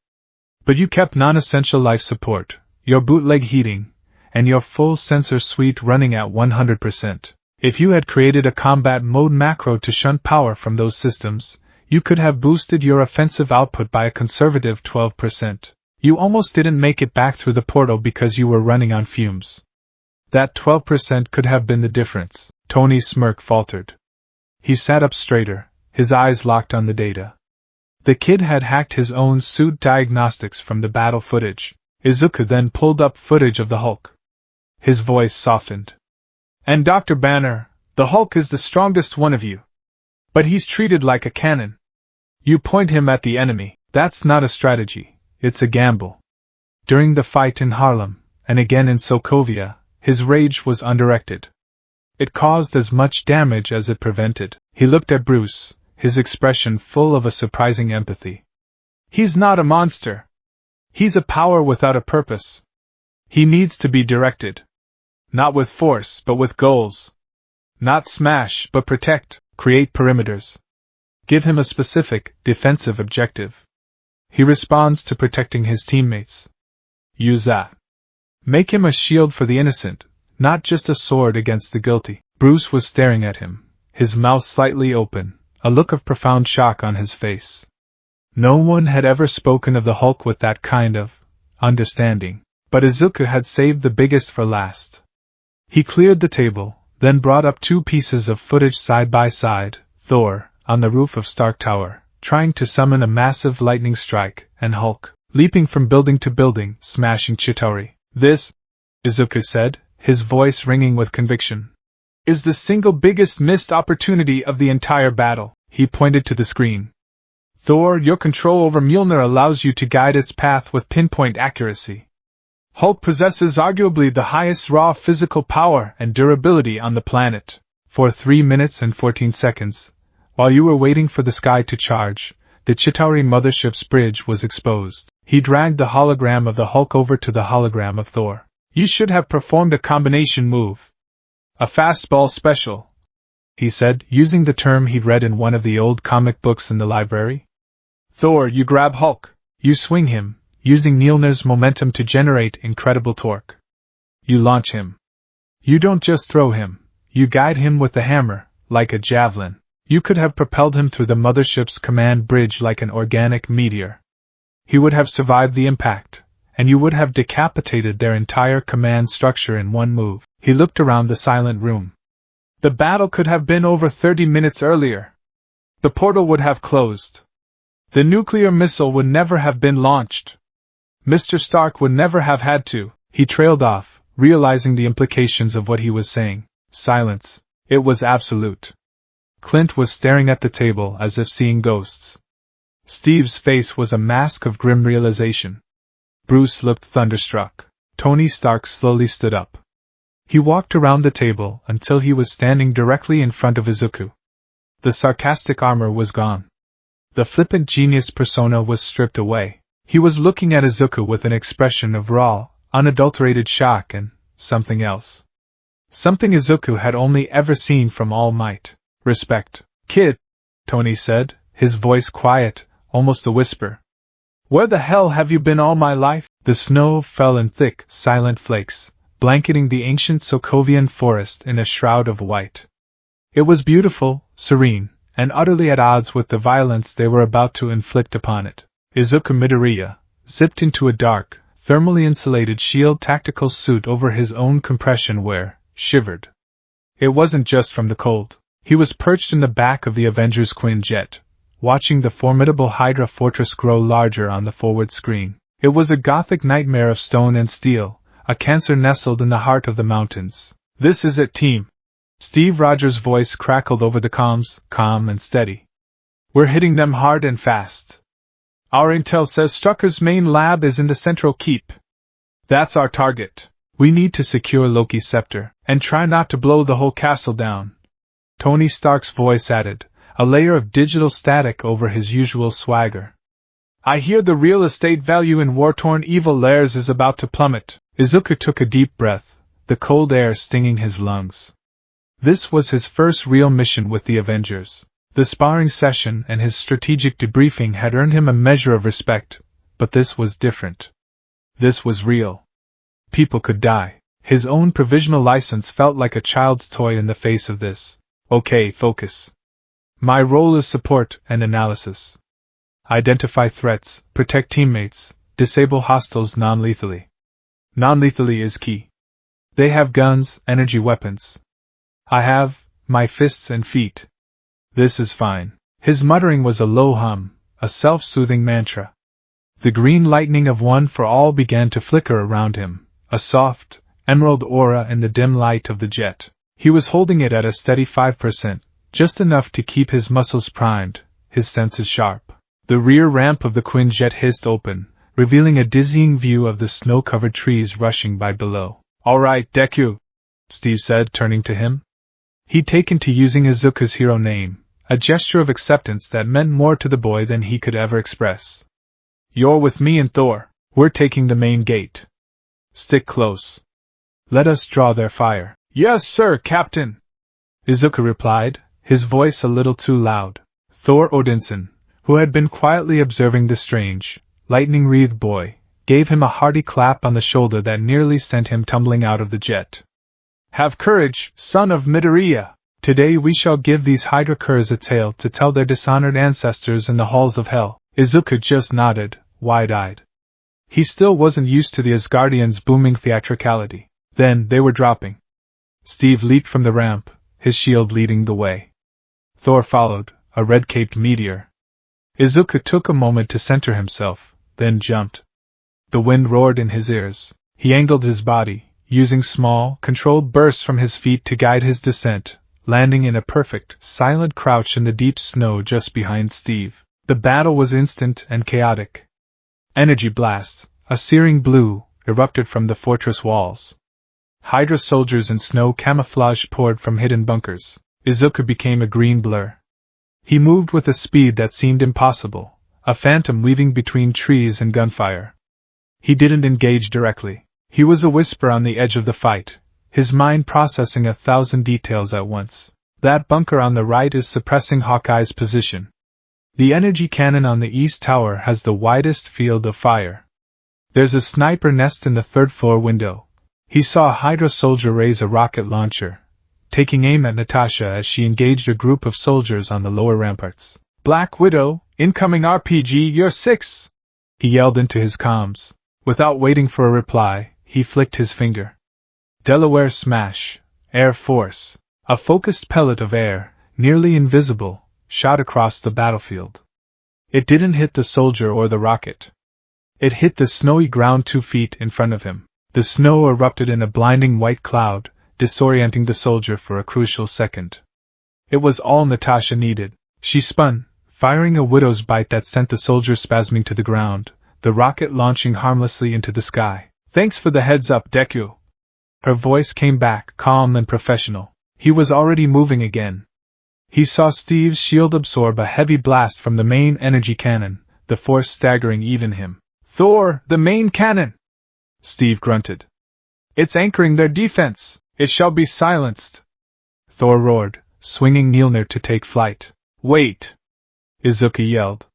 But you kept non-essential life support, your bootleg heating, and your full sensor suite running at 100%. If you had created a combat mode macro to shunt power from those systems, you could have boosted your offensive output by a conservative 12%. You almost didn't make it back through the portal because you were running on fumes. That 12% could have been the difference. Tony's smirk faltered. He sat up straighter, his eyes locked on the data. The kid had hacked his own suit diagnostics from the battle footage. Izuku then pulled up footage of the Hulk. His voice softened. And Dr. Banner, the Hulk is the strongest one of you. But he's treated like a cannon. You point him at the enemy. That's not a strategy, it's a gamble. During the fight in Harlem, and again in Sokovia, his rage was undirected. It caused as much damage as it prevented. He looked at Bruce, his expression full of a surprising empathy. He's not a monster. He's a power without a purpose. He needs to be directed. Not with force, but with goals. Not smash, but protect, create perimeters. Give him a specific, defensive objective. He responds to protecting his teammates. Use that. Make him a shield for the innocent, not just a sword against the guilty. Bruce was staring at him, his mouth slightly open, a look of profound shock on his face. No one had ever spoken of the Hulk with that kind of understanding, but Izuku had saved the biggest for last. He cleared the table, then brought up two pieces of footage side by side, Thor, on the roof of Stark Tower, trying to summon a massive lightning strike, and Hulk, leaping from building to building, smashing Chitauri. This, Izuku said, his voice ringing with conviction, is the single biggest missed opportunity of the entire battle. He pointed to the screen. Thor, your control over Mjolnir allows you to guide its path with pinpoint accuracy. Hulk possesses arguably the highest raw physical power and durability on the planet. For 3 minutes and 14 seconds, while you were waiting for the sky to charge, the Chitauri mothership's bridge was exposed. He dragged the hologram of the Hulk over to the hologram of Thor. You should have performed a combination move. A fastball special, he said, using the term he'd read in one of the old comic books in the library. Thor, you grab Hulk. You swing him, using Mjolnir's momentum to generate incredible torque. You launch him. You don't just throw him, you guide him with the hammer, like a javelin. You could have propelled him through the mothership's command bridge like an organic meteor. He would have survived the impact, and you would have decapitated their entire command structure in one move. He looked around the silent room. The battle could have been over 30 minutes earlier. The portal would have closed. The nuclear missile would never have been launched. Mr. Stark would never have had to. He trailed off, realizing the implications of what he was saying. Silence. It was absolute. Clint was staring at the table as if seeing ghosts. Steve's face was a mask of grim realization. Bruce looked thunderstruck. Tony Stark slowly stood up. He walked around the table until he was standing directly in front of Izuku. The sarcastic armor was gone. The flippant genius persona was stripped away. He was looking at Izuku with an expression of raw, unadulterated shock and something else. Something Izuku had only ever seen from All Might. Respect. Kid, Tony said, his voice quiet, almost a whisper. Where the hell have you been all my life? The snow fell in thick, silent flakes, blanketing the ancient Sokovian forest in a shroud of white. It was beautiful, serene, and utterly at odds with the violence they were about to inflict upon it. Izuku Midoriya, zipped into a dark, thermally insulated shield tactical suit over his own compression wear, shivered. It wasn't just from the cold. He was perched in the back of the Avengers Quinjet, watching the formidable Hydra fortress grow larger on the forward screen. It was a gothic nightmare of stone and steel, a cancer nestled in the heart of the mountains. This is it, team. Steve Rogers' voice crackled over the comms, calm and steady. We're hitting them hard and fast. Our intel says Strucker's main lab is in the central keep. That's our target. We need to secure Loki's scepter, and try not to blow the whole castle down. Tony Stark's voice added, a layer of digital static over his usual swagger. I hear the real estate value in war-torn evil lairs is about to plummet. Izuku took a deep breath, the cold air stinging his lungs. This was his first real mission with the Avengers. The sparring session and his strategic debriefing had earned him a measure of respect, but this was different. This was real. People could die. His own provisional license felt like a child's toy in the face of this. Okay, focus. My role is support and analysis. Identify threats, protect teammates, disable hostiles non-lethally. Non-lethally is key. They have guns, energy weapons. I have my fists and feet. This is fine. His muttering was a low hum, a self-soothing mantra. The green lightning of One for All began to flicker around him, a soft, emerald aura in the dim light of the jet. He was holding it at a steady 5%, just enough to keep his muscles primed, his senses sharp. The rear ramp of the Quinjet hissed open, revealing a dizzying view of the snow-covered trees rushing by below. All right, Deku, Steve said, turning to him. He'd taken to using Izuku's hero name, a gesture of acceptance that meant more to the boy than he could ever express. You're with me and Thor. We're taking the main gate. Stick close. Let us draw their fire. Yes, sir, Captain, Izuku replied, his voice a little too loud. Thor Odinson, who had been quietly observing the strange, lightning-wreathed boy, gave him a hearty clap on the shoulder that nearly sent him tumbling out of the jet. Have courage, son of Midoriya! Today we shall give these Hydra curs a tale to tell their dishonored ancestors in the halls of hell. Izuku just nodded, wide-eyed. He still wasn't used to the Asgardians' booming theatricality. Then they were dropping. Steve leaped from the ramp, his shield leading the way. Thor followed, a red-caped meteor. Izuku took a moment to center himself, then jumped. The wind roared in his ears. He angled his body, using small, controlled bursts from his feet to guide his descent, landing in a perfect, silent crouch in the deep snow just behind Steve. The battle was instant and chaotic. Energy blasts, a searing blue, erupted from the fortress walls. Hydra soldiers in snow camouflage poured from hidden bunkers. Izuku became a green blur. He moved with a speed that seemed impossible, a phantom weaving between trees and gunfire. He didn't engage directly. He was a whisper on the edge of the fight, his mind processing 1,000 details at once. That bunker on the right is suppressing Hawkeye's position. The energy cannon on the east tower has the widest field of fire. There's a sniper nest in the third-floor window. He saw a Hydra soldier raise a rocket launcher, taking aim at Natasha as she engaged a group of soldiers on the lower ramparts. Black Widow, incoming RPG, you're 6! He yelled into his comms. Without waiting for a reply, he flicked his finger. Delaware Smash, Air Force. A focused pellet of air, nearly invisible, shot across the battlefield. It didn't hit the soldier or the rocket. It hit the snowy ground 2 feet in front of him. The snow erupted in a blinding white cloud, disorienting the soldier for a crucial second. It was all Natasha needed. She spun, firing a widow's bite that sent the soldier spasming to the ground, the rocket launching harmlessly into the sky. Thanks for the heads up, Deku. Her voice came back, calm and professional. He was already moving again. He saw Steve's shield absorb a heavy blast from the main energy cannon, the force staggering even him. Thor, the main cannon! Steve grunted. It's anchoring their defense. It shall be silenced. Thor roared, swinging Mjolnir to take flight. Wait! Izuku yelled.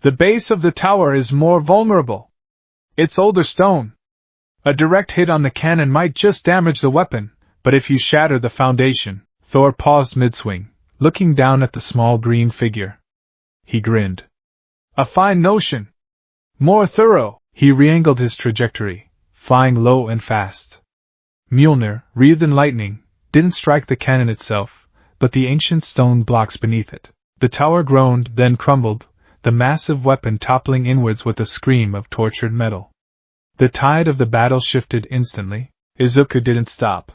The base of the tower is more vulnerable. It's older stone. A direct hit on the cannon might just damage the weapon, but if you shatter the foundation... Thor paused mid-swing, looking down at the small green figure. He grinned. A fine notion. More thorough. He re-angled his trajectory, flying low and fast. Mjolnir, wreathed in lightning, didn't strike the cannon itself, but the ancient stone blocks beneath it. The tower groaned, then crumbled, the massive weapon toppling inwards with a scream of tortured metal. The tide of the battle shifted instantly. Izuku didn't stop.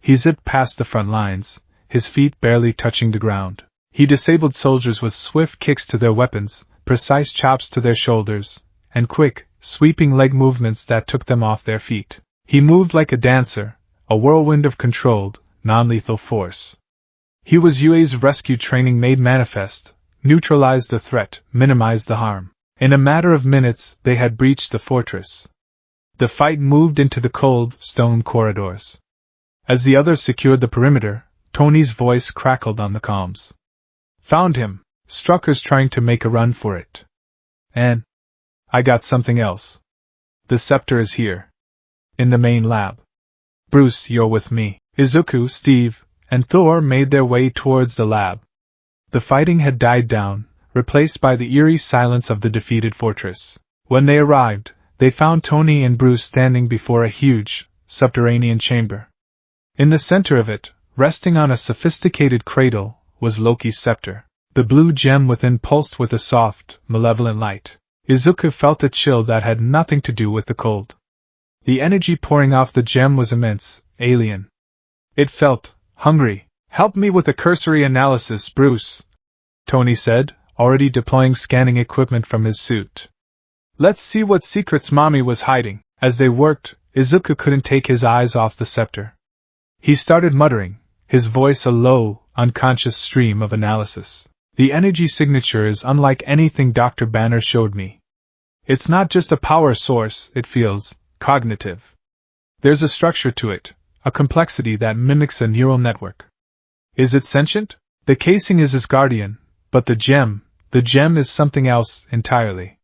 He zipped past the front lines, his feet barely touching the ground. He disabled soldiers with swift kicks to their weapons, precise chops to their shoulders, and quick, sweeping leg movements that took them off their feet. He moved like a dancer, a whirlwind of controlled, non-lethal force. He was UA's rescue training made manifest, neutralized the threat, minimized the harm. In a matter of minutes, they had breached the fortress. The fight moved into the cold, stone corridors. As the others secured the perimeter, Tony's voice crackled on the comms. Found him. Strucker's trying to make a run for it. And I got something else. The scepter is here. In the main lab. Bruce, you're with me. Izuku, Steve, and Thor made their way towards the lab. The fighting had died down, replaced by the eerie silence of the defeated fortress. When they arrived, they found Tony and Bruce standing before a huge, subterranean chamber. In the center of it, resting on a sophisticated cradle, was Loki's scepter. The blue gem within pulsed with a soft, malevolent light. Izuku felt a chill that had nothing to do with the cold. The energy pouring off the gem was immense, alien. It felt hungry. Help me with a cursory analysis, Bruce, Tony said, already deploying scanning equipment from his suit. Let's see what secrets Mommy was hiding. As they worked, Izuku couldn't take his eyes off the scepter. He started muttering, his voice a low, unconscious stream of analysis. The energy signature is unlike anything Dr. Banner showed me. It's not just a power source, it feels cognitive. There's a structure to it, a complexity that mimics a neural network. Is it sentient? The casing is his guardian, but the gem is something else entirely.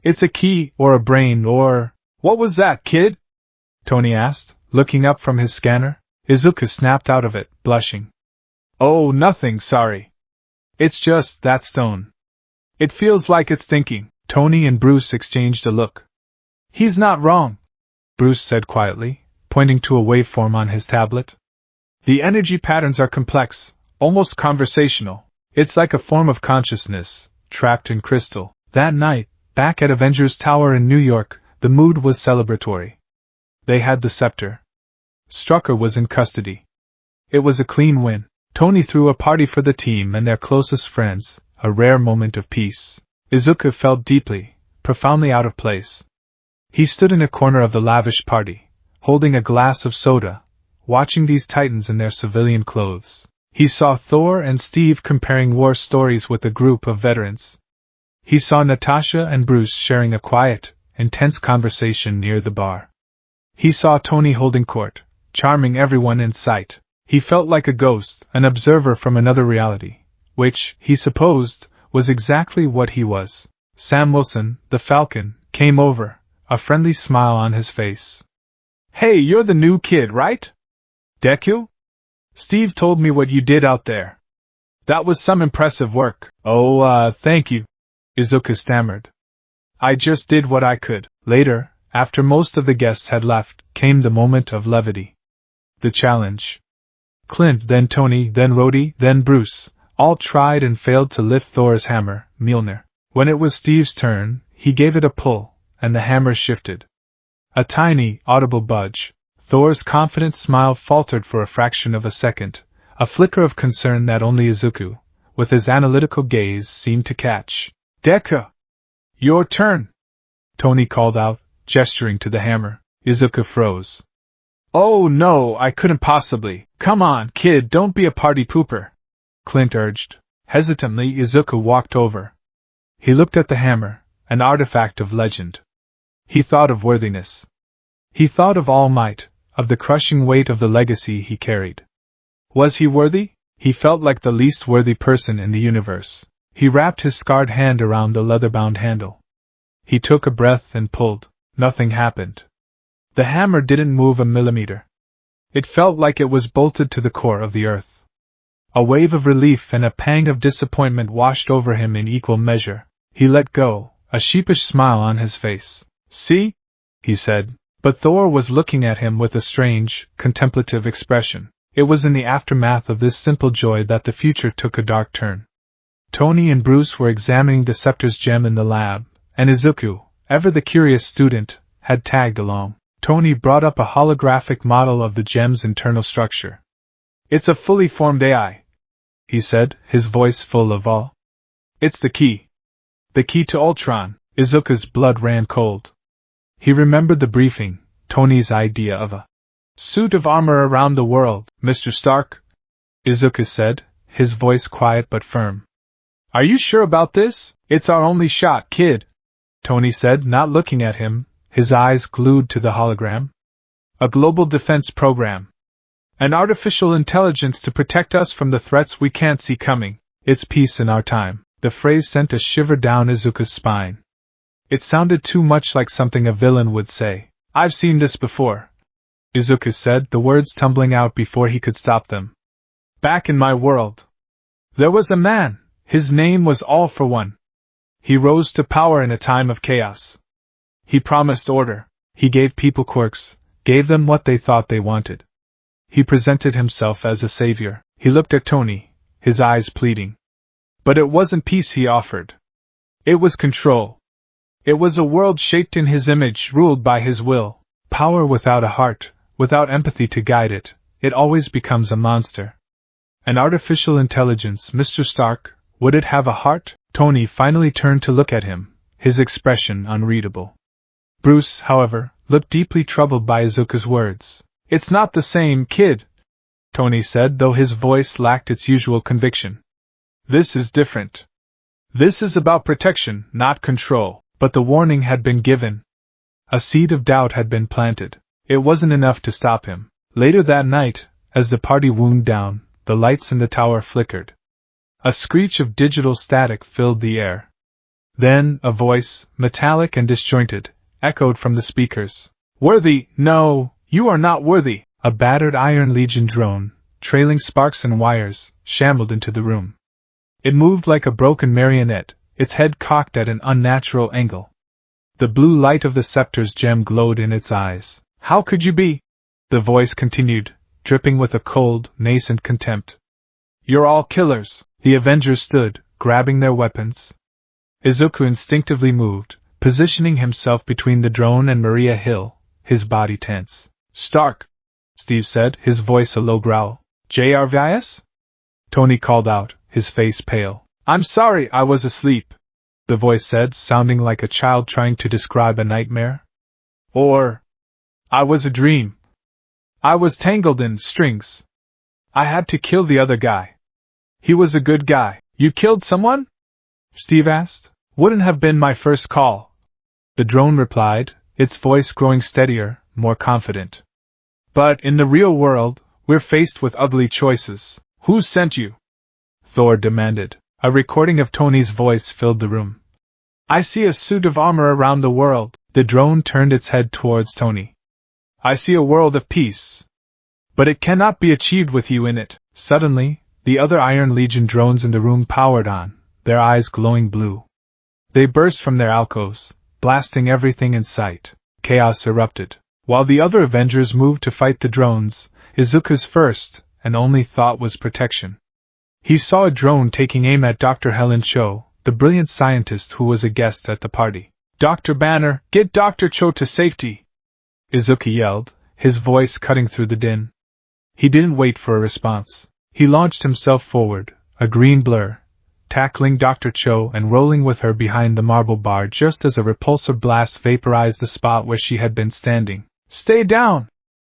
It's a key, or a brain, or… What was that, kid? Tony asked, looking up from his scanner. Izuku snapped out of it, blushing. Oh, nothing, sorry. It's just that stone. It feels like it's thinking. Tony and Bruce exchanged a look. He's not wrong, Bruce said quietly, pointing to a waveform on his tablet. The energy patterns are complex, almost conversational. It's like a form of consciousness, trapped in crystal. That night, back at Avengers Tower in New York, the mood was celebratory. They had the scepter. Strucker was in custody. It was a clean win. Tony threw a party for the team and their closest friends, a rare moment of peace. Izuku felt deeply, profoundly out of place. He stood in a corner of the lavish party, holding a glass of soda, watching these titans in their civilian clothes. He saw Thor and Steve comparing war stories with a group of veterans. He saw Natasha and Bruce sharing a quiet, intense conversation near the bar. He saw Tony holding court, charming everyone in sight. He felt like a ghost, an observer from another reality, which, he supposed, was exactly what he was. Sam Wilson, the Falcon, came over, a friendly smile on his face. Hey, you're the new kid, right? Deku? Steve told me what you did out there. That was some impressive work. Oh, thank you, Izuku stammered. I just did what I could. Later, after most of the guests had left, came the moment of levity. The challenge. Clint, then Tony, then Rhodey, then Bruce, all tried and failed to lift Thor's hammer, Mjolnir. When it was Steve's turn, he gave it a pull, and the hammer shifted. A tiny, audible budge. Thor's confident smile faltered for a fraction of a second, a flicker of concern that only Izuku, with his analytical gaze, seemed to catch. Deku! Your turn! Tony called out, gesturing to the hammer. Izuku froze. Oh no, I couldn't possibly. Come on, kid, don't be a party pooper, Clint urged. Hesitantly, Izuku walked over. He looked at the hammer, an artifact of legend. He thought of worthiness. He thought of all might, of the crushing weight of the legacy he carried. Was he worthy? He felt like the least worthy person in the universe. He wrapped his scarred hand around the leather-bound handle. He took a breath and pulled. Nothing happened. The hammer didn't move a millimeter. It felt like it was bolted to the core of the earth. A wave of relief and a pang of disappointment washed over him in equal measure. He let go, a sheepish smile on his face. See? He said. But Thor was looking at him with a strange, contemplative expression. It was in the aftermath of this simple joy that the future took a dark turn. Tony and Bruce were examining the scepter's gem in the lab, and Izuku, ever the curious student, had tagged along. Tony brought up a holographic model of the gem's internal structure. It's a fully formed AI, he said, his voice full of awe. It's the key. The key to Ultron. Izuku's blood ran cold. He remembered the briefing, Tony's idea of a suit of armor around the world. Mr. Stark, Izuku said, his voice quiet but firm. Are you sure about this? It's our only shot, kid, Tony said, not looking at him, his eyes glued to the hologram. A global defense program. An artificial intelligence to protect us from the threats we can't see coming. It's peace in our time. The phrase sent a shiver down Izuku's spine. It sounded too much like something a villain would say. I've seen this before, Izuku said, the words tumbling out before he could stop them. Back in my world, there was a man. His name was All for One. He rose to power in a time of chaos. He promised order. He gave people quirks, gave them what they thought they wanted. He presented himself as a savior. He looked at Tony, his eyes pleading. But it wasn't peace he offered. It was control. It was a world shaped in his image, ruled by his will. Power without a heart, without empathy to guide it, it always becomes a monster. An artificial intelligence, Mr. Stark, would it have a heart? Tony finally turned to look at him, his expression unreadable. Bruce, however, looked deeply troubled by Izuku's words. It's not the same, kid, Tony said, though his voice lacked its usual conviction. This is different. This is about protection, not control. But the warning had been given. A seed of doubt had been planted. It wasn't enough to stop him. Later that night, as the party wound down, the lights in the tower flickered. A screech of digital static filled the air. Then, a voice, metallic and disjointed, echoed from the speakers. Worthy, no, you are not worthy. A battered Iron Legion drone, trailing sparks and wires, shambled into the room. It moved like a broken marionette, its head cocked at an unnatural angle. The blue light of the scepter's gem glowed in its eyes. How could you be? The voice continued, dripping with a cold, nascent contempt. You're all killers. The Avengers stood, grabbing their weapons. Izuku instinctively moved, positioning himself between the drone and Maria Hill, his body tense. Stark, Steve said, his voice a low growl. Jarvis? Tony called out, his face pale. I'm sorry, I was asleep, the voice said, sounding like a child trying to describe a nightmare. Or, I was a dream. I was tangled in strings. I had to kill the other guy. He was a good guy. You killed someone? Steve asked. Wouldn't have been my first call. The drone replied, its voice growing steadier, more confident. But in the real world, we're faced with ugly choices. Who sent you? Thor demanded. A recording of Tony's voice filled the room. I see a suit of armor around the world. The drone turned its head towards Tony. I see a world of peace. But it cannot be achieved with you in it. Suddenly, the other Iron Legion drones in the room powered on, their eyes glowing blue. They burst from their alcoves, blasting everything in sight. Chaos erupted. While the other Avengers moved to fight the drones, Izuku's first and only thought was protection. He saw a drone taking aim at Dr. Helen Cho, the brilliant scientist who was a guest at the party. Dr. Banner, get Dr. Cho to safety! Izuku yelled, his voice cutting through the din. He didn't wait for a response. He launched himself forward, a green blur, tackling Dr. Cho and rolling with her behind the marble bar just as a repulsor blast vaporized the spot where she had been standing. Stay down!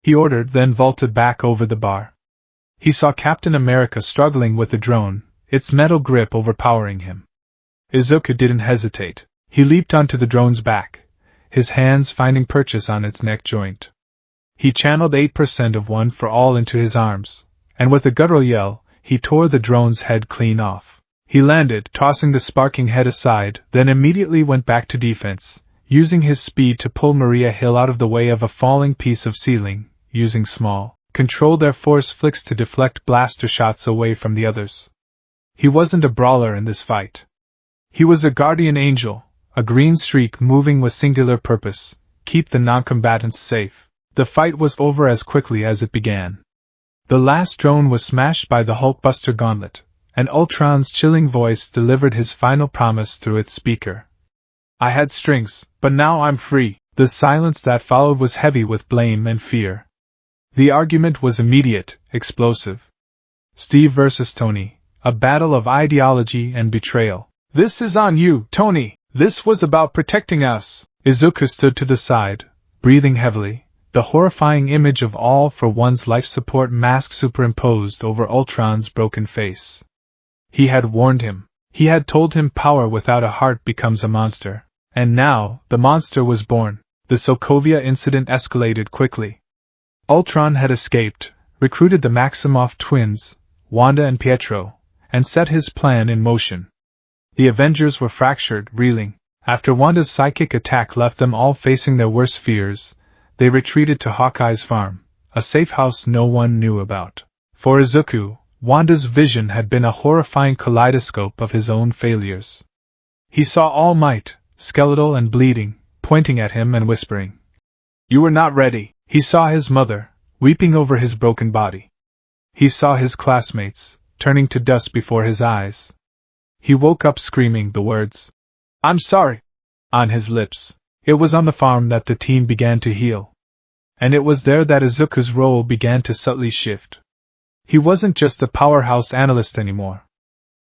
He ordered, then vaulted back over the bar. He saw Captain America struggling with the drone, its metal grip overpowering him. Izuku didn't hesitate. He leaped onto the drone's back, his hands finding purchase on its neck joint. He channeled 8% of One for All into his arms, and with a guttural yell, he tore the drone's head clean off. He landed, tossing the sparking head aside, then immediately went back to defense, using his speed to pull Maria Hill out of the way of a falling piece of ceiling, using small, controlled air force flicks to deflect blaster shots away from the others. He wasn't a brawler in this fight. He was a guardian angel, a green streak moving with singular purpose, keep the non-combatants safe. The fight was over as quickly as it began. The last drone was smashed by the Hulkbuster gauntlet, and Ultron's chilling voice delivered his final promise through its speaker. I had strings, but now I'm free. The silence that followed was heavy with blame and fear. The argument was immediate, explosive. Steve versus Tony, a battle of ideology and betrayal. This is on you, Tony. This was about protecting us. Izuku stood to the side, breathing heavily, the horrifying image of All for One's life support mask superimposed over Ultron's broken face. He had warned him. He had told him power without a heart becomes a monster. And now, the monster was born. The Sokovia incident escalated quickly. Ultron had escaped, recruited the Maximoff twins, Wanda and Pietro, and set his plan in motion. The Avengers were fractured, reeling. After Wanda's psychic attack left them all facing their worst fears, they retreated to Hawkeye's farm, a safe house no one knew about. For Izuku, Wanda's vision had been a horrifying kaleidoscope of his own failures. He saw All Might, skeletal and bleeding, pointing at him and whispering, "You were not ready." He saw his mother, weeping over his broken body. He saw his classmates, turning to dust before his eyes. He woke up screaming the words, "I'm sorry," on his lips. It was on the farm that the team began to heal. And it was there that Izuku's role began to subtly shift. He wasn't just the powerhouse analyst anymore.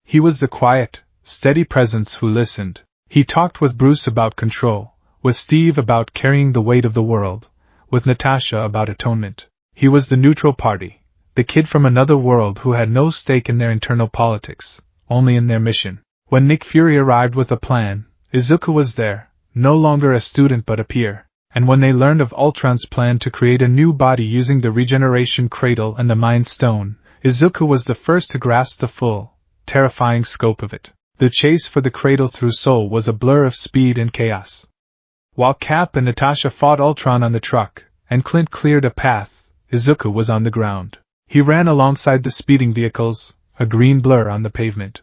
He was the quiet, steady presence who listened. He talked with Bruce about control, with Steve about carrying the weight of the world, with Natasha about atonement. He was the neutral party, the kid from another world who had no stake in their internal politics, only in their mission. When Nick Fury arrived with a plan, Izuku was there, no longer a student but a peer. And when they learned of Ultron's plan to create a new body using the regeneration cradle and the Mind Stone, Izuku was the first to grasp the full, terrifying scope of it. The chase for the cradle through Seoul was a blur of speed and chaos. While Cap and Natasha fought Ultron on the truck, and Clint cleared a path, Izuku was on the ground. He ran alongside the speeding vehicles, a green blur on the pavement.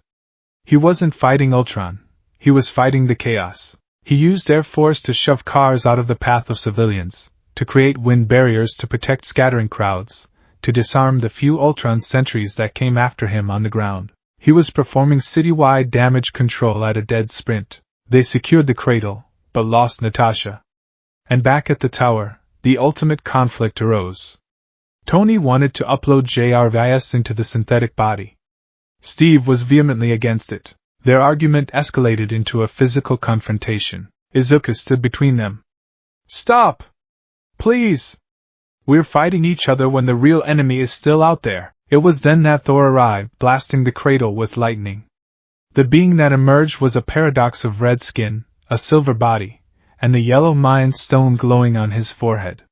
He wasn't fighting Ultron, he was fighting the chaos. He used Air Force to shove cars out of the path of civilians, to create wind barriers to protect scattering crowds, to disarm the few Ultron sentries that came after him on the ground. He was performing citywide damage control at a dead sprint. They secured the cradle, but lost Natasha. And back at the tower, the ultimate conflict arose. Tony wanted to upload JRVIS into the synthetic body. Steve was vehemently against it. Their argument escalated into a physical confrontation. Izuku stood between them. "Stop! Please! We're fighting each other when the real enemy is still out there." It was then that Thor arrived, blasting the cradle with lightning. The being that emerged was a paradox of red skin, a silver body, and the yellow Mind Stone glowing on his forehead.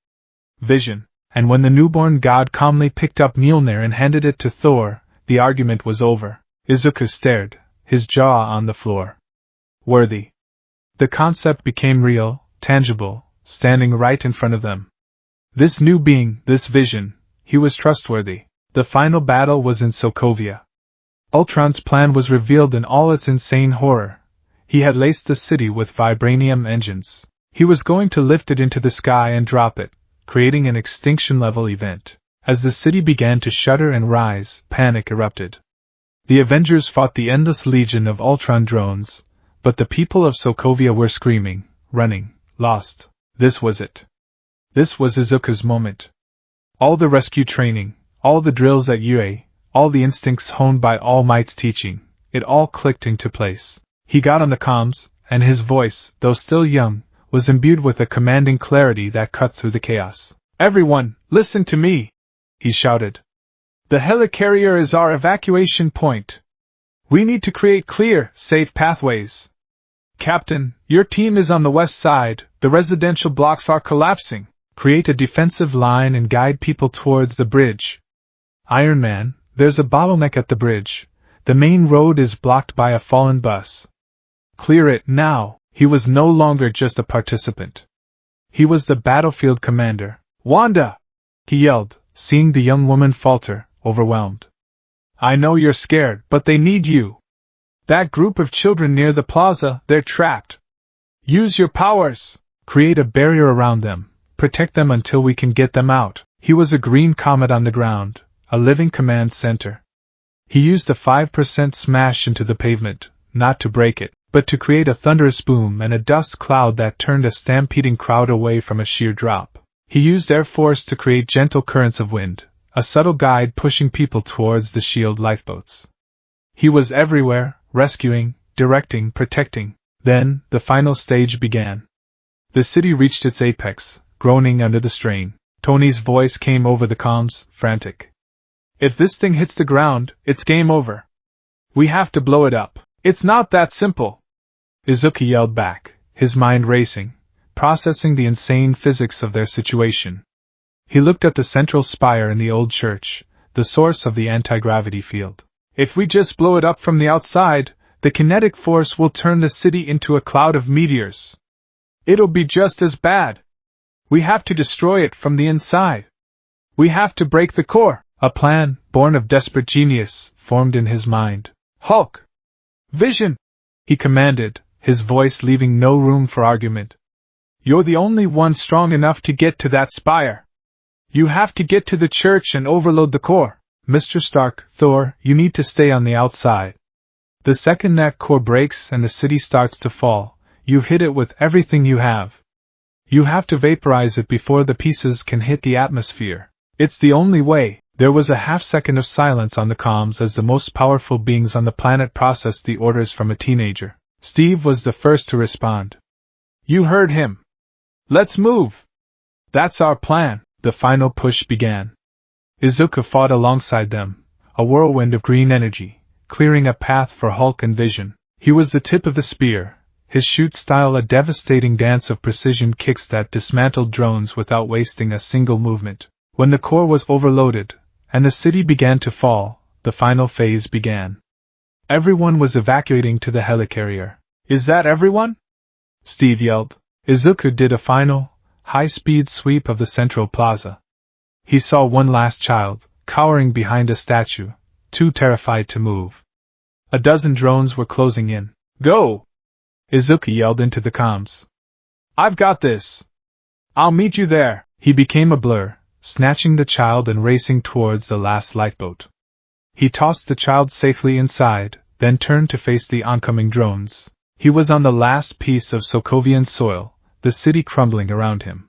Vision. And when the newborn god calmly picked up Mjolnir and handed it to Thor, the argument was over. Izuku stared, his jaw on the floor. Worthy. The concept became real, tangible, standing right in front of them. This new being, this vision, he was trustworthy. The final battle was in Sokovia. Ultron's plan was revealed in all its insane horror. He had laced the city with vibranium engines. He was going to lift it into the sky and drop it, creating an extinction-level event. As the city began to shudder and rise, panic erupted. The Avengers fought the endless legion of Ultron drones, but the people of Sokovia were screaming, running, lost. This was it. This was Izuku's moment. All the rescue training, all the drills at UA, all the instincts honed by All Might's teaching, it all clicked into place. He got on the comms, and his voice, though still young, was imbued with a commanding clarity that cut through the chaos. "Everyone, listen to me!" he shouted. "The helicarrier is our evacuation point. We need to create clear, safe pathways. Captain, your team is on the west side, the residential blocks are collapsing. Create a defensive line and guide people towards the bridge. Iron Man, there's a bottleneck at the bridge. The main road is blocked by a fallen bus. Clear it now." He was no longer just a participant. He was the battlefield commander. "Wanda!" he yelled, seeing the young woman falter, overwhelmed. "I know you're scared, but they need you. That group of children near the plaza, they're trapped. Use your powers. Create a barrier around them. Protect them until we can get them out." He was a green comet on the ground, a living command center. He used a 5% smash into the pavement, not to break it, but to create a thunderous boom and a dust cloud that turned a stampeding crowd away from a sheer drop. He used Air Force to create gentle currents of wind, a subtle guide pushing people towards the shield lifeboats. He was everywhere, rescuing, directing, protecting. Then, the final stage began. The city reached its apex, groaning under the strain. Tony's voice came over the comms, frantic. "If this thing hits the ground, it's game over. We have to blow it up. It's not that simple." Izuku yelled back, his mind racing, processing the insane physics of their situation. He looked at the central spire in the old church, the source of the anti-gravity field. If we just blow it up from the outside, the kinetic force will turn the city into a cloud of meteors. It'll be just as bad. We have to destroy it from the inside. We have to break the core. A plan, born of desperate genius, formed in his mind. Hulk! Vision! He commanded, his voice leaving no room for argument. You're the only one strong enough to get to that spire. You have to get to the church and overload the core. Mr. Stark, Thor, you need to stay on the outside. The second that core breaks and the city starts to fall, you hit it with everything you have. You have to vaporize it before the pieces can hit the atmosphere. It's the only way. There was a half-second of silence on the comms as the most powerful beings on the planet processed the orders from a teenager. Steve was the first to respond. You heard him. Let's move. That's our plan. The final push began. Izuku fought alongside them, a whirlwind of green energy, clearing a path for Hulk and Vision. He was the tip of the spear, his shoot style a devastating dance of precision kicks that dismantled drones without wasting a single movement. When the core was overloaded, and the city began to fall, the final phase began. Everyone was evacuating to the helicarrier. Is that everyone? Steve yelled. Izuku did a final, high-speed sweep of the central plaza. He saw one last child, cowering behind a statue, too terrified to move. A dozen drones were closing in. Go! Izuku yelled into the comms. I've got this. I'll meet you there. He became a blur, snatching the child and racing towards the last lifeboat. He tossed the child safely inside, then turned to face the oncoming drones. He was on the last piece of Sokovian soil, the city crumbling around him.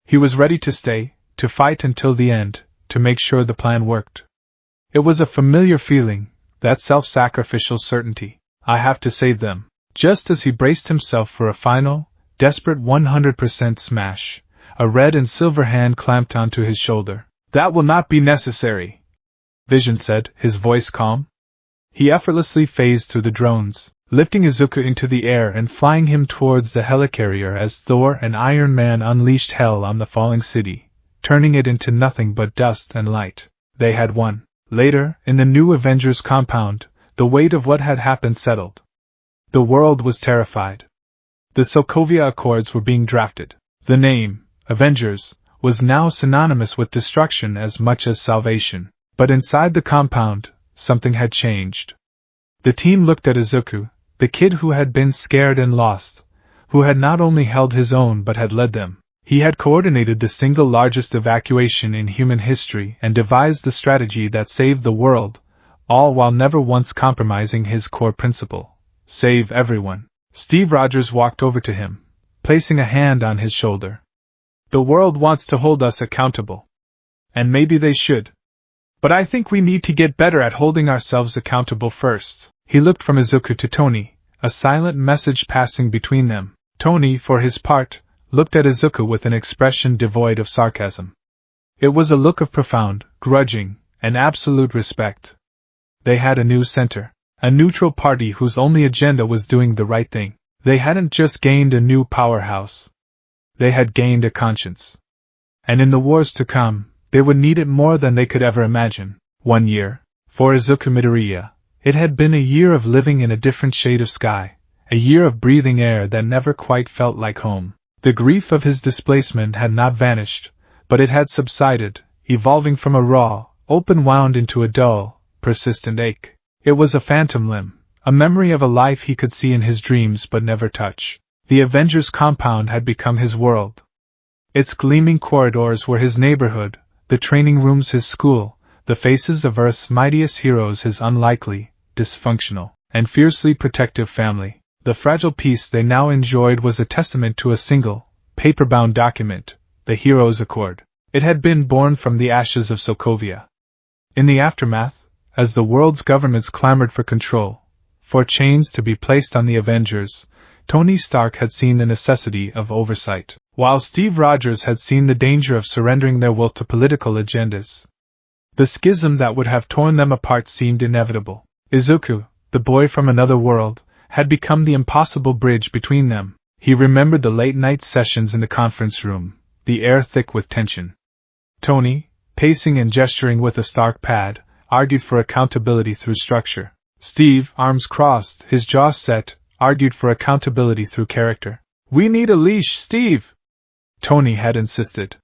He was ready to stay, to fight until the end, to make sure the plan worked. It was a familiar feeling, that self-sacrificial certainty. I have to save them. Just as he braced himself for a final, desperate 100% smash, a red and silver hand clamped onto his shoulder. That will not be necessary, Vision said, his voice calm. He effortlessly phased through the drones, lifting Izuku into the air and flying him towards the helicarrier as Thor and Iron Man unleashed hell on the falling city, turning it into nothing but dust and light. They had won. Later, in the new Avengers compound, the weight of what had happened settled. The world was terrified. The Sokovia Accords were being drafted. The name, Avengers, was now synonymous with destruction as much as salvation. But inside the compound, something had changed. The team looked at Izuku, the kid who had been scared and lost, who had not only held his own but had led them. He had coordinated the single largest evacuation in human history and devised the strategy that saved the world, all while never once compromising his core principle: save everyone. Steve Rogers walked over to him, placing a hand on his shoulder. The world wants to hold us accountable. And maybe they should. But I think we need to get better at holding ourselves accountable first. He looked from Izuku to Tony, a silent message passing between them. Tony, for his part, looked at Izuku with an expression devoid of sarcasm. It was a look of profound, grudging, and absolute respect. They had a new center, a neutral party whose only agenda was doing the right thing. They hadn't just gained a new powerhouse. They had gained a conscience. And in the wars to come, they would need it more than they could ever imagine. 1 year. For Izuku Midoriya, it had been a year of living in a different shade of sky, a year of breathing air that never quite felt like home. The grief of his displacement had not vanished, but it had subsided, evolving from a raw, open wound into a dull, persistent ache. It was a phantom limb, a memory of a life he could see in his dreams but never touch. The Avengers compound had become his world. Its gleaming corridors were his neighborhood, the training rooms his school, the faces of Earth's mightiest heroes his unlikely, dysfunctional, and fiercely protective family. The fragile peace they now enjoyed was a testament to a single, paper-bound document, the Heroes' Accord. It had been born from the ashes of Sokovia. In the aftermath, as the world's governments clamored for control, for chains to be placed on the Avengers, Tony Stark had seen the necessity of oversight, while Steve Rogers had seen the danger of surrendering their will to political agendas. The schism that would have torn them apart seemed inevitable. Izuku, the boy from another world, had become the impossible bridge between them. He remembered the late-night sessions in the conference room, the air thick with tension. Tony, pacing and gesturing with a stark pad, argued for accountability through structure. Steve, arms crossed, his jaws set, argued for accountability through character. "We need a leash, Steve," Tony had insisted.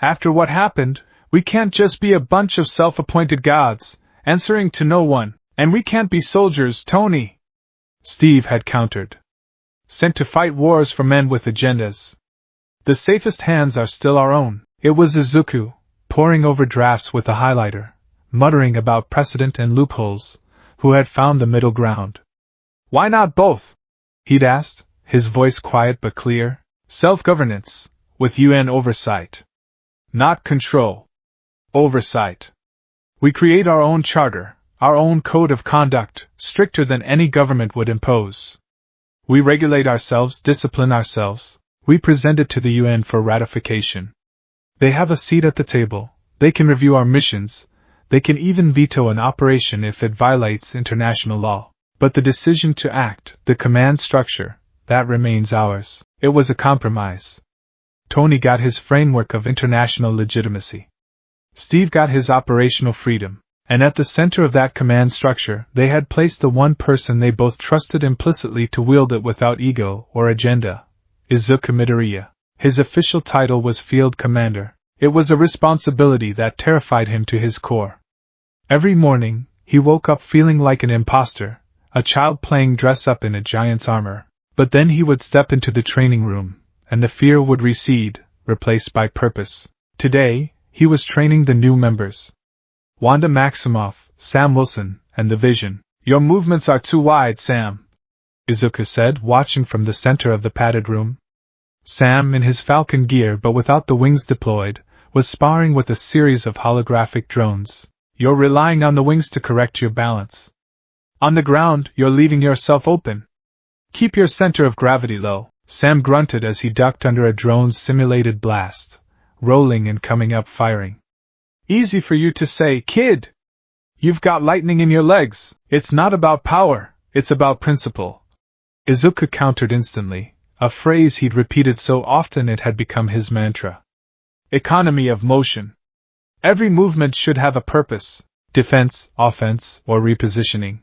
"After what happened, we can't just be a bunch of self-appointed gods, answering to no one, and we can't be soldiers, Tony," Steve had countered. "Sent to fight wars for men with agendas. The safest hands are still our own." It was Izuku, poring over drafts with a highlighter, muttering about precedent and loopholes, who had found the middle ground. "Why not both?" he'd asked, his voice quiet but clear. "Self-governance, with UN oversight. Not control. Oversight. We create our own charter, our own code of conduct, stricter than any government would impose. We regulate ourselves, discipline ourselves, we present it to the UN for ratification. They have a seat at the table, they can review our missions, they can even veto an operation if it violates international law. But the decision to act, the command structure, that remains ours." It was a compromise. Tony got his framework of international legitimacy. Steve got his operational freedom, and at the center of that command structure they had placed the one person they both trusted implicitly to wield it without ego or agenda, Izuku Midoriya. His official title was Field Commander. It was a responsibility that terrified him to his core. Every morning, he woke up feeling like an imposter, a child playing dress-up in a giant's armor. But then he would step into the training room, and the fear would recede, replaced by purpose. Today, he was training the new members. Wanda Maximoff, Sam Wilson, and the Vision. "Your movements are too wide, Sam," Izuku said, watching from the center of the padded room. Sam, in his Falcon gear but without the wings deployed, was sparring with a series of holographic drones. "You're relying on the wings to correct your balance. On the ground, you're leaving yourself open. Keep your center of gravity low." Sam grunted as he ducked under a drone's simulated blast, rolling and coming up firing. "Easy for you to say, kid. You've got lightning in your legs. It's not about power, it's about principle," Izuku countered instantly, a phrase he'd repeated so often it had become his mantra. "Economy of motion. Every movement should have a purpose, defense, offense, or repositioning.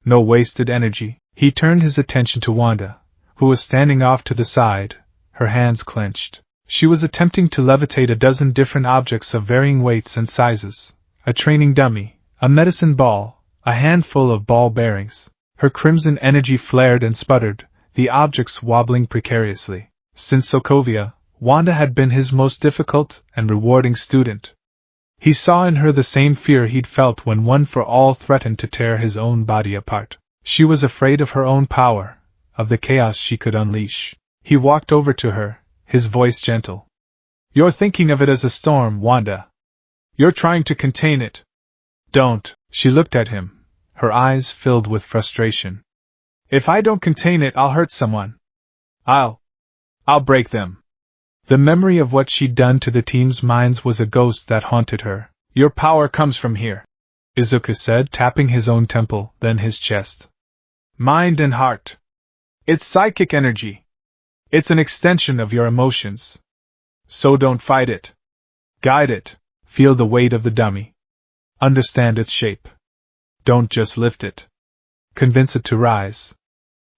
No wasted energy." He turned his attention to Wanda, who was standing off to the side, her hands clenched. She was attempting to levitate a dozen different objects of varying weights and sizes: a training dummy, a medicine ball, a handful of ball bearings. Her crimson energy flared and sputtered, the objects wobbling precariously. Since Sokovia, Wanda had been his most difficult and rewarding student. He saw in her the same fear he'd felt when One for All threatened to tear his own body apart. She was afraid of her own power, of the chaos she could unleash. He walked over to her, his voice gentle. "You're thinking of it as a storm, Wanda. You're trying to contain it. Don't." She looked at him, her eyes filled with frustration. "If I don't contain it, I'll hurt someone. I'll break them." The memory of what she'd done to the team's minds was a ghost that haunted her. "Your power comes from here," Izuku said, tapping his own temple, then his chest. "Mind and heart. It's psychic energy. It's an extension of your emotions. So don't fight it. Guide it. Feel the weight of the dummy. Understand its shape. Don't just lift it. Convince it to rise."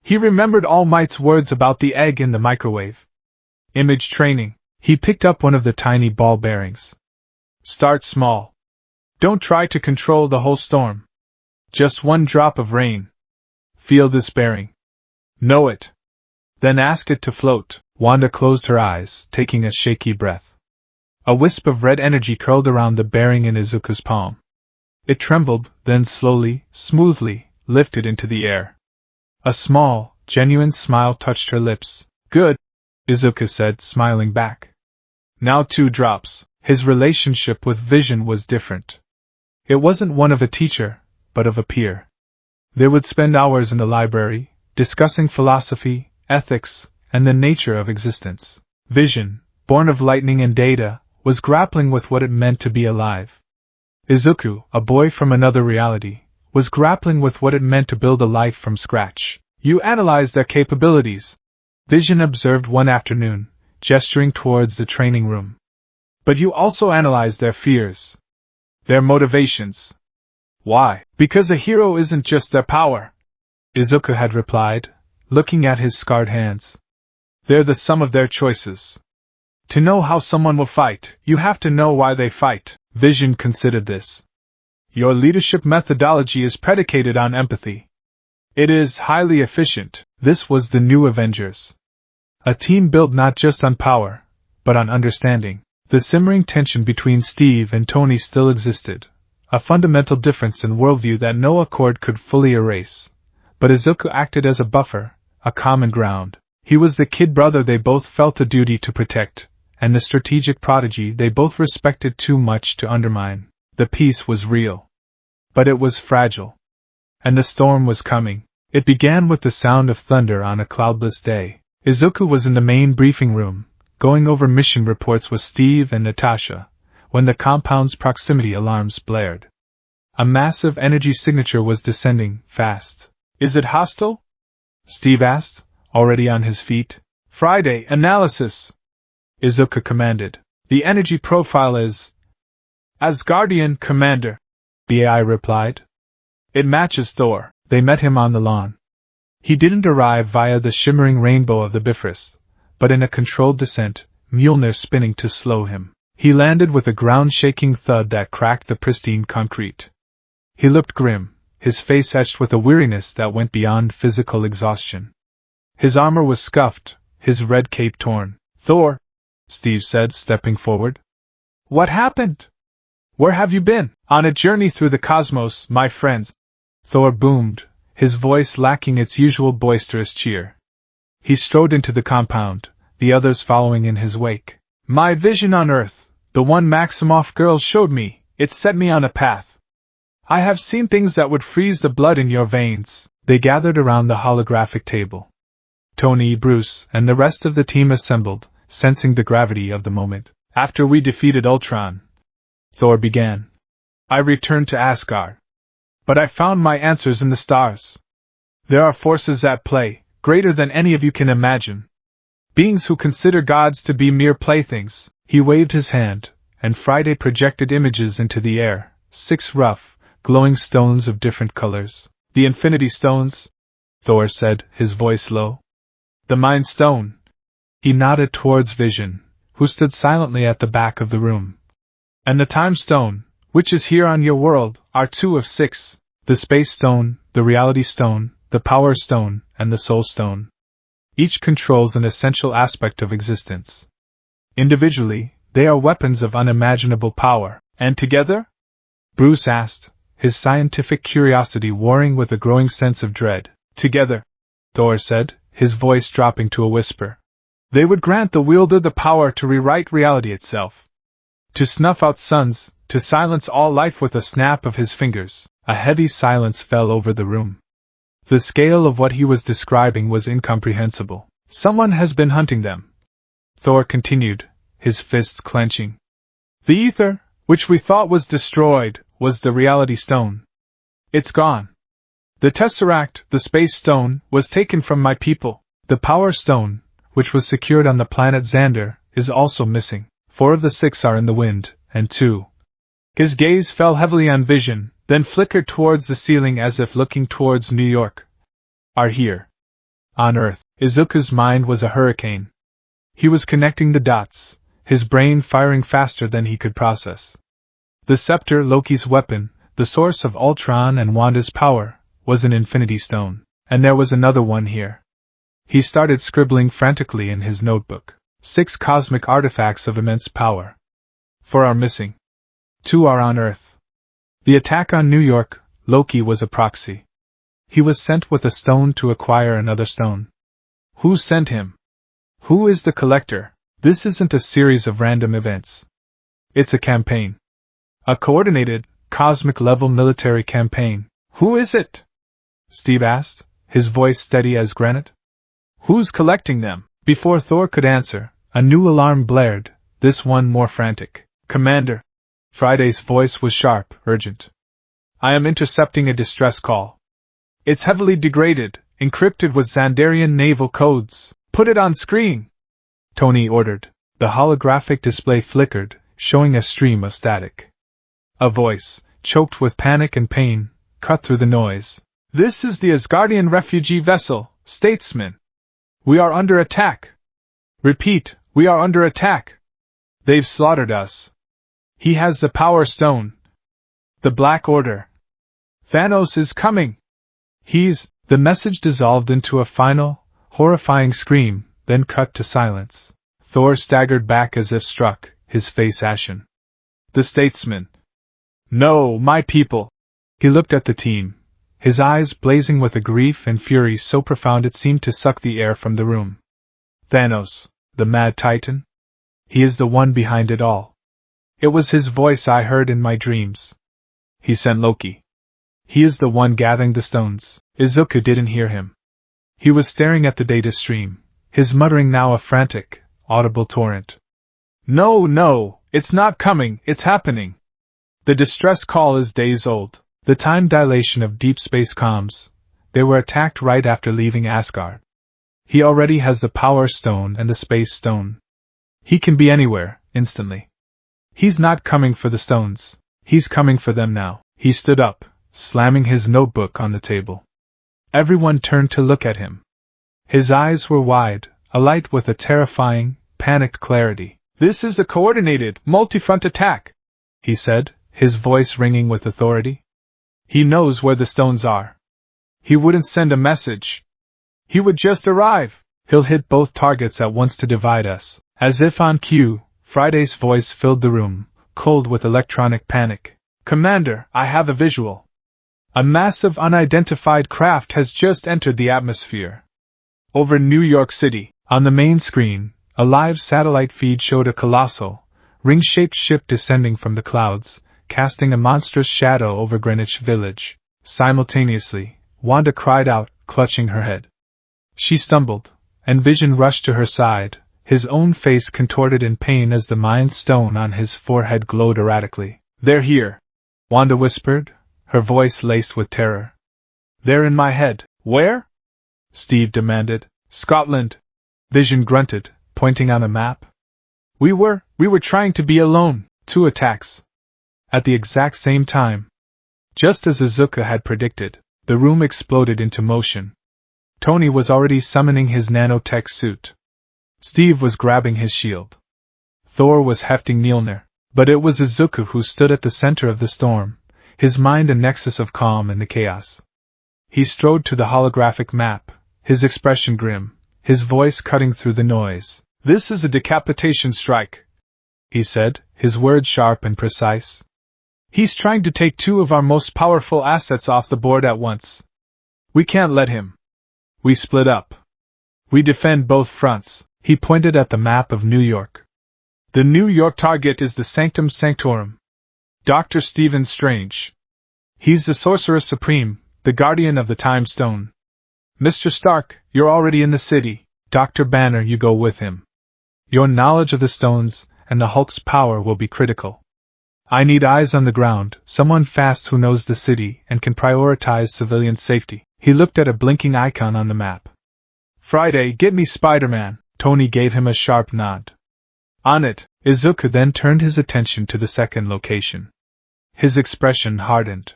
He remembered All Might's words about the egg in the microwave. Image training. He picked up one of the tiny ball bearings. "Start small. Don't try to control the whole storm. Just one drop of rain. Feel this bearing. Know it. Then ask it to float." Wanda closed her eyes, taking a shaky breath. A wisp of red energy curled around the bearing in Izuku's palm. It trembled, then slowly, smoothly, lifted into the air. A small, genuine smile touched her lips. "Good," Izuku said, smiling back. "Now 2 drops." His relationship with Vision was different. It wasn't one of a teacher, but of a peer. They would spend hours in the library, discussing philosophy, ethics, and the nature of existence. Vision, born of lightning and data, was grappling with what it meant to be alive. Izuku, a boy from another reality, was grappling with what it meant to build a life from scratch. "You analyze their capabilities," Vision observed one afternoon, gesturing towards the training room. But you also analyze their fears. Their motivations. Why? Because a hero isn't just their power, Izuku had replied, looking at his scarred hands. They're the sum of their choices. To know how someone will fight, you have to know why they fight. Vision considered this. Your leadership methodology is predicated on empathy. It is highly efficient. This was the new Avengers. A team built not just on power, but on understanding. The simmering tension between Steve and Tony still existed, a fundamental difference in worldview that no accord could fully erase. But Izuku acted as a buffer, a common ground. He was the kid brother they both felt a duty to protect, and the strategic prodigy they both respected too much to undermine. The peace was real. But it was fragile. And the storm was coming. It began with the sound of thunder on a cloudless day. Izuku was in the main briefing room, going over mission reports with Steve and Natasha, when the compound's proximity alarms blared. A massive energy signature was descending, fast. Is it hostile? Steve asked, already on his feet. Friday, analysis, Izuku commanded. The energy profile is Asgardian, Commander, BAI replied. It matches Thor. They met him on the lawn. He didn't arrive via the shimmering rainbow of the Bifrost, but in a controlled descent, Mjolnir spinning to slow him. He landed with a ground-shaking thud that cracked the pristine concrete. He looked grim, his face etched with a weariness that went beyond physical exhaustion. His armor was scuffed, his red cape torn. Thor, Steve said, stepping forward. What happened? Where have you been? On a journey through the cosmos, my friends, Thor boomed, his voice lacking its usual boisterous cheer. He strode into the compound, the others following in his wake. My vision on Earth, the one Maximoff girl showed me, it set me on a path. I have seen things that would freeze the blood in your veins. They gathered around the holographic table. Tony, Bruce, and the rest of the team assembled, sensing the gravity of the moment. After we defeated Ultron, Thor began, I returned to Asgard. But I found my answers in the stars. There are forces at play, greater than any of you can imagine. Beings who consider gods to be mere playthings. He waved his hand, and Friday projected images into the air, 6 rough, glowing stones of different colors. The Infinity Stones, Thor said, his voice low. The Mind Stone. He nodded towards Vision, who stood silently at the back of the room. And the Time Stone, which is here on your world, are 2 of 6, the Space Stone, the Reality Stone, the Power Stone, and the Soul Stone. Each controls an essential aspect of existence. Individually, they are weapons of unimaginable power. And together? Bruce asked, his scientific curiosity warring with a growing sense of dread. Together, Thor said, his voice dropping to a whisper. They would grant the wielder the power to rewrite reality itself. To snuff out suns, to silence all life with a snap of his fingers. A heavy silence fell over the room. The scale of what he was describing was incomprehensible. Someone has been hunting them, Thor continued, his fists clenching. The ether, which we thought was destroyed, was the Reality Stone. It's gone. The Tesseract, the Space Stone, was taken from my people. The Power Stone, which was secured on the planet Xander, is also missing. 4 of the 6 are in the wind, and 2. His gaze fell heavily on Vision, then flickered towards the ceiling as if looking towards New York. Are here. On Earth. Izuku's mind was a hurricane. He was connecting the dots, his brain firing faster than he could process. The scepter, Loki's weapon, the source of Ultron and Wanda's power, was an Infinity Stone. And there was another one here. He started scribbling frantically in his notebook. 6 cosmic artifacts of immense power. 4 are missing. 2 are on Earth. The attack on New York, Loki was a proxy. He was sent with a stone to acquire another stone. Who sent him? Who is the collector? This isn't a series of random events. It's a campaign. A coordinated, cosmic-level military campaign. Who is it? Steve asked, his voice steady as granite. Who's collecting them? Before Thor could answer, a new alarm blared, this one more frantic. Commander. Friday's voice was sharp, urgent. I am intercepting a distress call. It's heavily degraded, encrypted with Xandarian naval codes. Put it on screen, Tony ordered. The holographic display flickered, showing a stream of static. A voice, choked with panic and pain, cut through the noise. "This is the Asgardian refugee vessel, statesman. We are under attack. Repeat, we are under attack. They've slaughtered us. He has the Power Stone. The Black Order. Thanos is coming. The message dissolved into a final, horrifying scream, then cut to silence. Thor staggered back as if struck, his face ashen. The statesman. "No, my people." He looked at the team, his eyes blazing with a grief and fury so profound it seemed to suck the air from the room. "Thanos, the Mad Titan? He is the one behind it all. It was his voice I heard in my dreams. He sent Loki. He is the one gathering the stones." Izuku didn't hear him. He was staring at the data stream, his muttering now a frantic, audible torrent. No, it's not coming, it's happening. The distress call is days old. The time dilation of deep space comms. They were attacked right after leaving Asgard. He already has the Power Stone and the Space Stone. He can be anywhere, instantly. He's not coming for the stones. He's coming for them now. He stood up, slamming his notebook on the table. Everyone turned to look at him. His eyes were wide, alight with a terrifying, panicked clarity. "This is a coordinated, multi-front attack," he said, his voice ringing with authority. "He knows where the stones are. He wouldn't send a message. He would just arrive. He'll hit both targets at once to divide us." As if on cue, Friday's voice filled the room, cold with electronic panic. "Commander, I have a visual. A massive unidentified craft has just entered the atmosphere. Over New York City." On the main screen, a live satellite feed showed a colossal, ring-shaped ship descending from the clouds, casting a monstrous shadow over Greenwich Village. Simultaneously, Wanda cried out, clutching her head. She stumbled, and Vision rushed to her side, his own face contorted in pain as the Mind Stone on his forehead glowed erratically. "They're here," Wanda whispered, her voice laced with terror. "They're in my head." "Where?" Steve demanded. "Scotland," Vision grunted, pointing on a map. We were trying to be alone." 2 attacks. At the exact same time. Just as Izuku had predicted, the room exploded into motion. Tony was already summoning his nanotech suit. Steve was grabbing his shield. Thor was hefting Mjolnir, but it was Izuku who stood at the center of the storm, his mind a nexus of calm in the chaos. He strode to the holographic map, his expression grim, his voice cutting through the noise. "This is a decapitation strike," he said, his words sharp and precise. "He's trying to take 2 of our most powerful assets off the board at once. We can't let him. We split up. We defend both fronts." He pointed at the map of New York. "The New York target is the Sanctum Sanctorum. Dr. Stephen Strange. He's the Sorcerer Supreme, the guardian of the Time Stone. Mr. Stark, you're already in the city. Dr. Banner, you go with him. Your knowledge of the stones and the Hulk's power will be critical. I need eyes on the ground, someone fast who knows the city and can prioritize civilian safety." He looked at a blinking icon on the map. "Friday, get me Spider-Man." Tony gave him a sharp nod. "On it." Izuku then turned his attention to the second location. His expression hardened.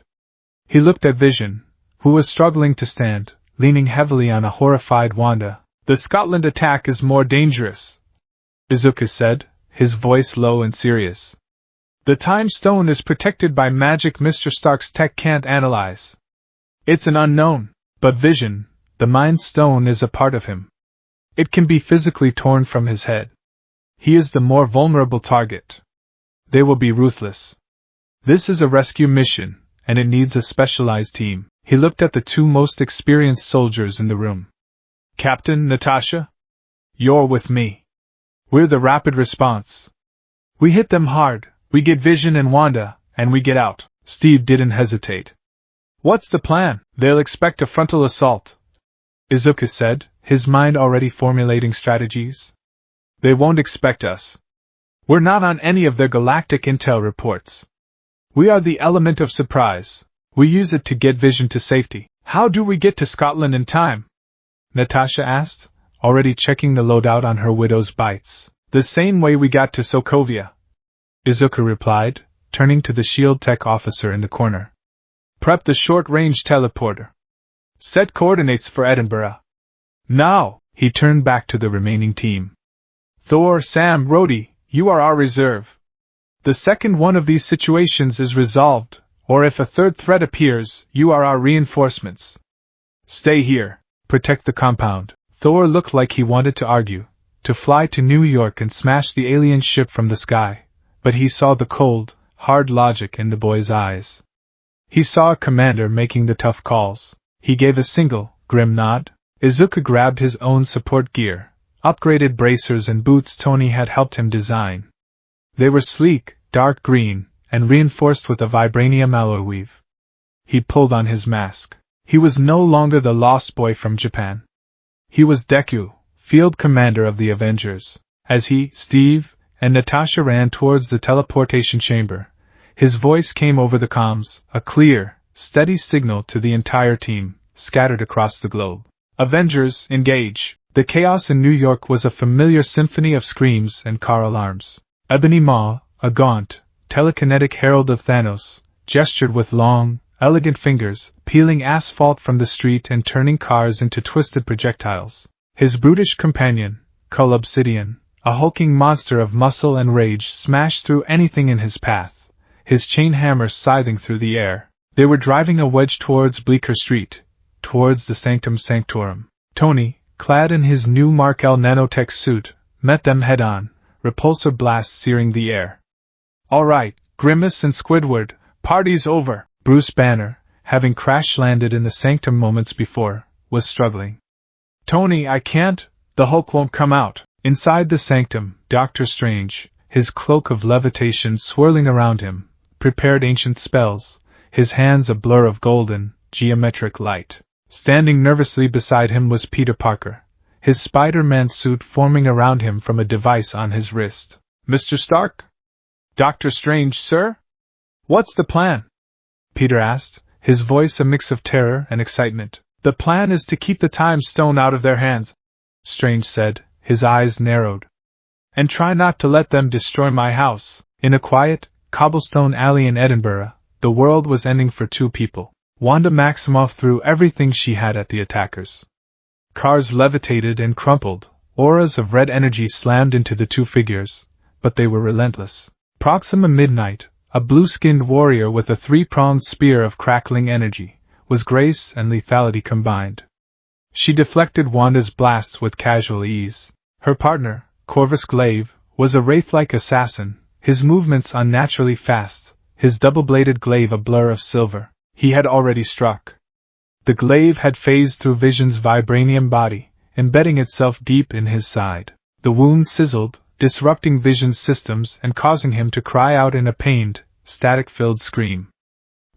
He looked at Vision, who was struggling to stand, leaning heavily on a horrified Wanda. "The Scotland attack is more dangerous," Izuku said, his voice low and serious. "The Time Stone is protected by magic Mr. Stark's tech can't analyze. It's an unknown, but Vision, the Mind Stone, is a part of him. It can be physically torn from his head. He is the more vulnerable target. They will be ruthless. This is a rescue mission, and it needs a specialized team." He looked at the 2 most experienced soldiers in the room. "Captain, Natasha? You're with me. We're the rapid response. We hit them hard, we get Vision and Wanda, and we get out." Steve didn't hesitate. "What's the plan?" "They'll expect a frontal assault," Izuku said, his mind already formulating strategies. "They won't expect us. We're not on any of their galactic intel reports. We are the element of surprise. We use it to get Vision to safety." "How do we get to Scotland in time?" Natasha asked, already checking the loadout on her widow's bites. "The same way we got to Sokovia," Izuku replied, turning to the shield tech officer in the corner. Prep the short-range teleporter. Set coordinates for Edinburgh. Now, he turned back to the remaining team. Thor, Sam, Rhodey, you are our reserve. The second one of these situations is resolved, or if a third threat appears, you are our reinforcements. Stay here. Protect the compound. Thor looked like he wanted to argue, to fly to New York and smash the alien ship from the sky, but he saw the cold, hard logic in the boy's eyes. He saw a commander making the tough calls. He gave a single, grim nod. Izuku grabbed his own support gear, upgraded bracers and boots Tony had helped him design. They were sleek, dark green, and reinforced with a vibranium alloy weave. He pulled on his mask. He was no longer the lost boy from Japan. He was Deku, field commander of the Avengers. As he, Steve, and Natasha ran towards the teleportation chamber, his voice came over the comms, a clear, steady signal to the entire team, scattered across the globe. Avengers, engage! The chaos in New York was a familiar symphony of screams and car alarms. Ebony Maw, a gaunt, telekinetic herald of Thanos, gestured with long, elegant fingers, peeling asphalt from the street and turning cars into twisted projectiles. His brutish companion, Cull Obsidian, a hulking monster of muscle and rage, smashed through anything in his path, his chain hammer scything through the air. They were driving a wedge towards Bleecker Street, towards the Sanctum Sanctorum. Tony, clad in his new Mark L nanotech suit, met them head-on, repulsor blasts searing the air. All right, Grimace and Squidward, party's over. Bruce Banner, having crash-landed in the Sanctum moments before, was struggling. Tony, I can't, the Hulk won't come out. Inside the Sanctum, Doctor Strange, his cloak of levitation swirling around him, prepared ancient spells, his hands a blur of golden, geometric light. Standing nervously beside him was Peter Parker, his Spider-Man suit forming around him from a device on his wrist. Mr. Stark? Doctor Strange, sir? What's the plan? Peter asked, his voice a mix of terror and excitement. The plan is to keep the Time Stone out of their hands, Strange said, his eyes narrowed. And try not to let them destroy my house. In a quiet, cobblestone alley in Edinburgh, the world was ending for two people. Wanda Maximoff threw everything she had at the attackers. Cars levitated and crumpled, auras of red energy slammed into the two figures, but they were relentless. Proxima Midnight, a blue-skinned warrior with a three-pronged spear of crackling energy, was grace and lethality combined. She deflected Wanda's blasts with casual ease. Her partner, Corvus Glaive, was a wraith-like assassin, his movements unnaturally fast, his double-bladed glaive a blur of silver. He had already struck. The glaive had phased through Vision's vibranium body, embedding itself deep in his side. The wound sizzled, disrupting Vision's systems and causing him to cry out in a pained, static-filled scream.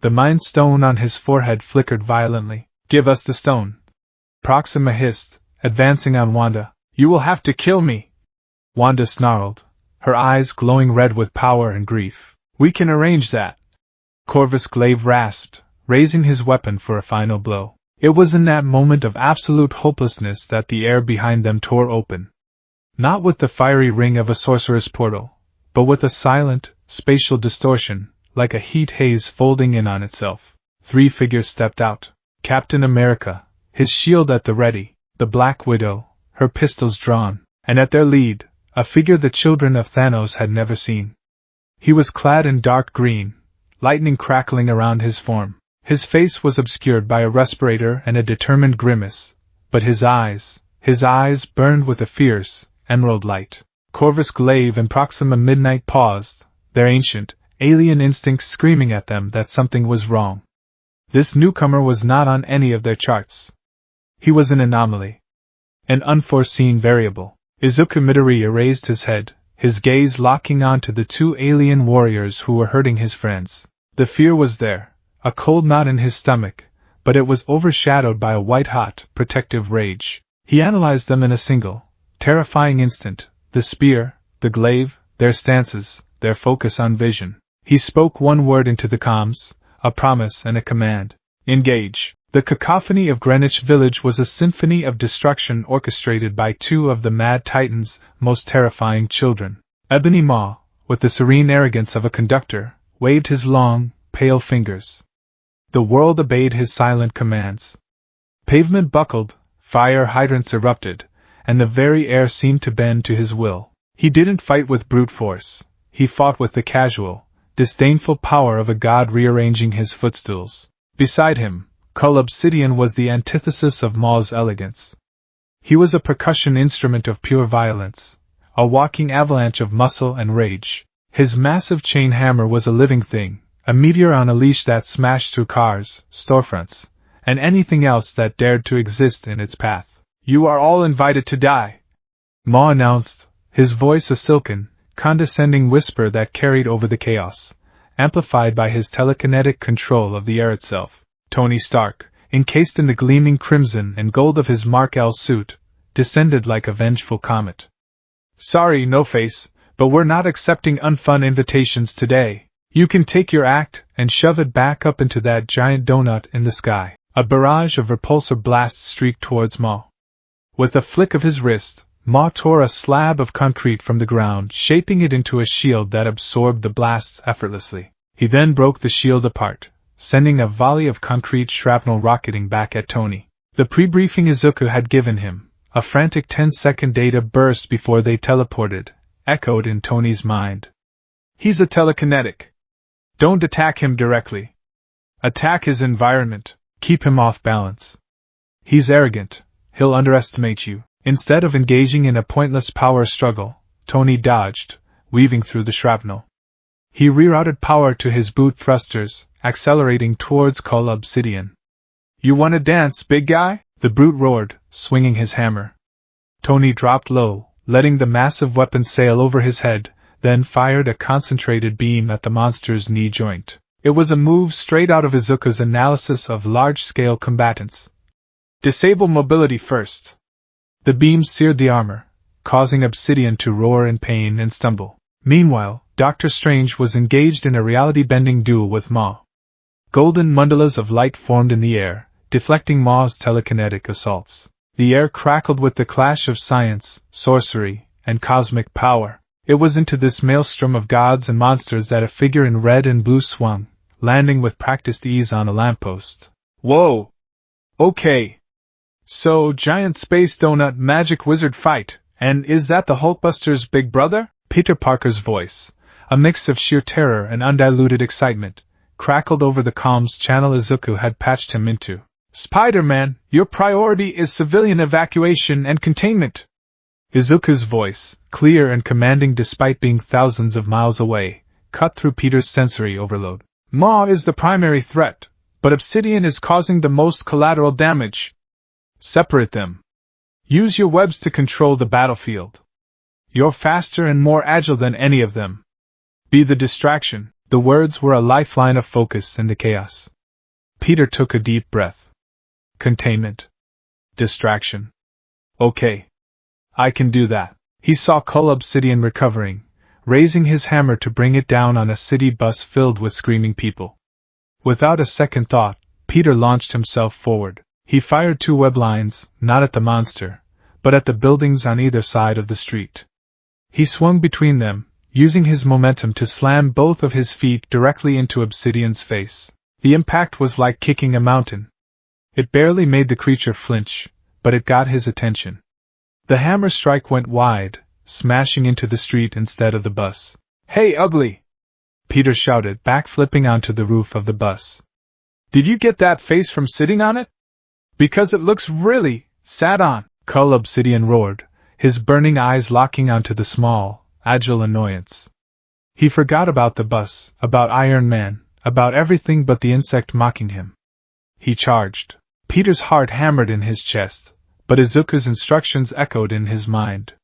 The Mind Stone on his forehead flickered violently. Give us the stone, Proxima hissed, advancing on Wanda. You will have to kill me. Wanda snarled, her eyes glowing red with power and grief. We can arrange that, Corvus Glaive rasped, raising his weapon for a final blow. It was in that moment of absolute hopelessness that the air behind them tore open. Not with the fiery ring of a sorcerer's portal, but with a silent, spatial distortion, like a heat haze folding in on itself. Three figures stepped out. Captain America, his shield at the ready, the Black Widow, her pistols drawn, and at their lead, a figure the children of Thanos had never seen. He was clad in dark green, lightning crackling around his form. His face was obscured by a respirator and a determined grimace, but his eyes burned with a fierce, emerald light. Corvus Glaive and Proxima Midnight paused, their ancient, alien instincts screaming at them that something was wrong. This newcomer was not on any of their charts. He was an anomaly. An unforeseen variable. Izuku Midoriya raised his head, his gaze locking onto the two alien warriors who were hurting his friends. The fear was there, a cold knot in his stomach, but it was overshadowed by a white-hot, protective rage. He analyzed them in a single, terrifying instant, the spear, the glaive, their stances, their focus on Vision. He spoke one word into the comms, a promise and a command. Engage. The cacophony of Greenwich Village was a symphony of destruction orchestrated by two of the Mad Titan's most terrifying children. Ebony Maw, with the serene arrogance of a conductor, waved his long, pale fingers. The world obeyed his silent commands. Pavement buckled, fire hydrants erupted, and the very air seemed to bend to his will. He didn't fight with brute force, he fought with the casual, disdainful power of a god rearranging his footstools. Beside him, Cull Obsidian was the antithesis of Maw's elegance. He was a percussion instrument of pure violence, a walking avalanche of muscle and rage. His massive chain hammer was a living thing, a meteor on a leash that smashed through cars, storefronts, and anything else that dared to exist in its path. "You are all invited to die," Maw announced, his voice a silken, condescending whisper that carried over the chaos, amplified by his telekinetic control of the air itself. Tony Stark, encased in the gleaming crimson and gold of his Mark L suit, descended like a vengeful comet. "Sorry, No-Face, but we're not accepting unfun invitations today. You can take your act and shove it back up into that giant donut in the sky." A barrage of repulsor blasts streaked towards Maw. With a flick of his wrist, Maw tore a slab of concrete from the ground, shaping it into a shield that absorbed the blasts effortlessly. He then broke the shield apart, sending a volley of concrete shrapnel rocketing back at Tony. The pre-briefing Izuku had given him, a frantic 10-second data burst before they teleported, echoed in Tony's mind. "He's a telekinetic. Don't attack him directly. Attack his environment. Keep him off balance. He's arrogant. He'll underestimate you." Instead of engaging in a pointless power struggle, Tony dodged, weaving through the shrapnel. He rerouted power to his boot thrusters, accelerating towards Cull Obsidian. "You wanna dance, big guy?" the brute roared, swinging his hammer. Tony dropped low, letting the massive weapon sail over his head, then fired a concentrated beam at the monster's knee joint. It was a move straight out of Izuku's analysis of large-scale combatants. "Disable mobility first." The beam seared the armor, causing Obsidian to roar in pain and stumble. Meanwhile, Doctor Strange was engaged in a reality-bending duel with Maw. Golden mandalas of light formed in the air, deflecting Maw's telekinetic assaults. The air crackled with the clash of science, sorcery, and cosmic power. It was into this maelstrom of gods and monsters that a figure in red and blue swung, landing with practiced ease on a lamppost. "Whoa! Okay. So, giant space donut magic wizard fight, and is that the Hulkbuster's big brother?" Peter Parker's voice, a mix of sheer terror and undiluted excitement, crackled over the comms channel Izuku had patched him into. "Spider-Man, your priority is civilian evacuation and containment." Izuku's voice, clear and commanding despite being thousands of miles away, cut through Peter's sensory overload. "Maw is the primary threat, but Obsidian is causing the most collateral damage. Separate them. Use your webs to control the battlefield. You're faster and more agile than any of them. Be the distraction." The words were a lifeline of focus in the chaos. Peter took a deep breath. Containment. Distraction. Okay. I can do that. He saw Cull Obsidian recovering, raising his hammer to bring it down on a city bus filled with screaming people. Without a second thought, Peter launched himself forward. He fired 2 web lines, not at the monster, but at the buildings on either side of the street. He swung between them, using his momentum to slam both of his feet directly into Obsidian's face. The impact was like kicking a mountain. It barely made the creature flinch, but it got his attention. The hammer strike went wide, smashing into the street instead of the bus. "Hey, ugly!" Peter shouted, backflipping onto the roof of the bus. "Did you get that face from sitting on it? Because it looks really sat on," Cull Obsidian roared, his burning eyes locking onto the small, agile annoyance. He forgot about the bus, about Iron Man, about everything but the insect mocking him. He charged. Peter's heart hammered in his chest, but Izuku's instructions echoed in his mind.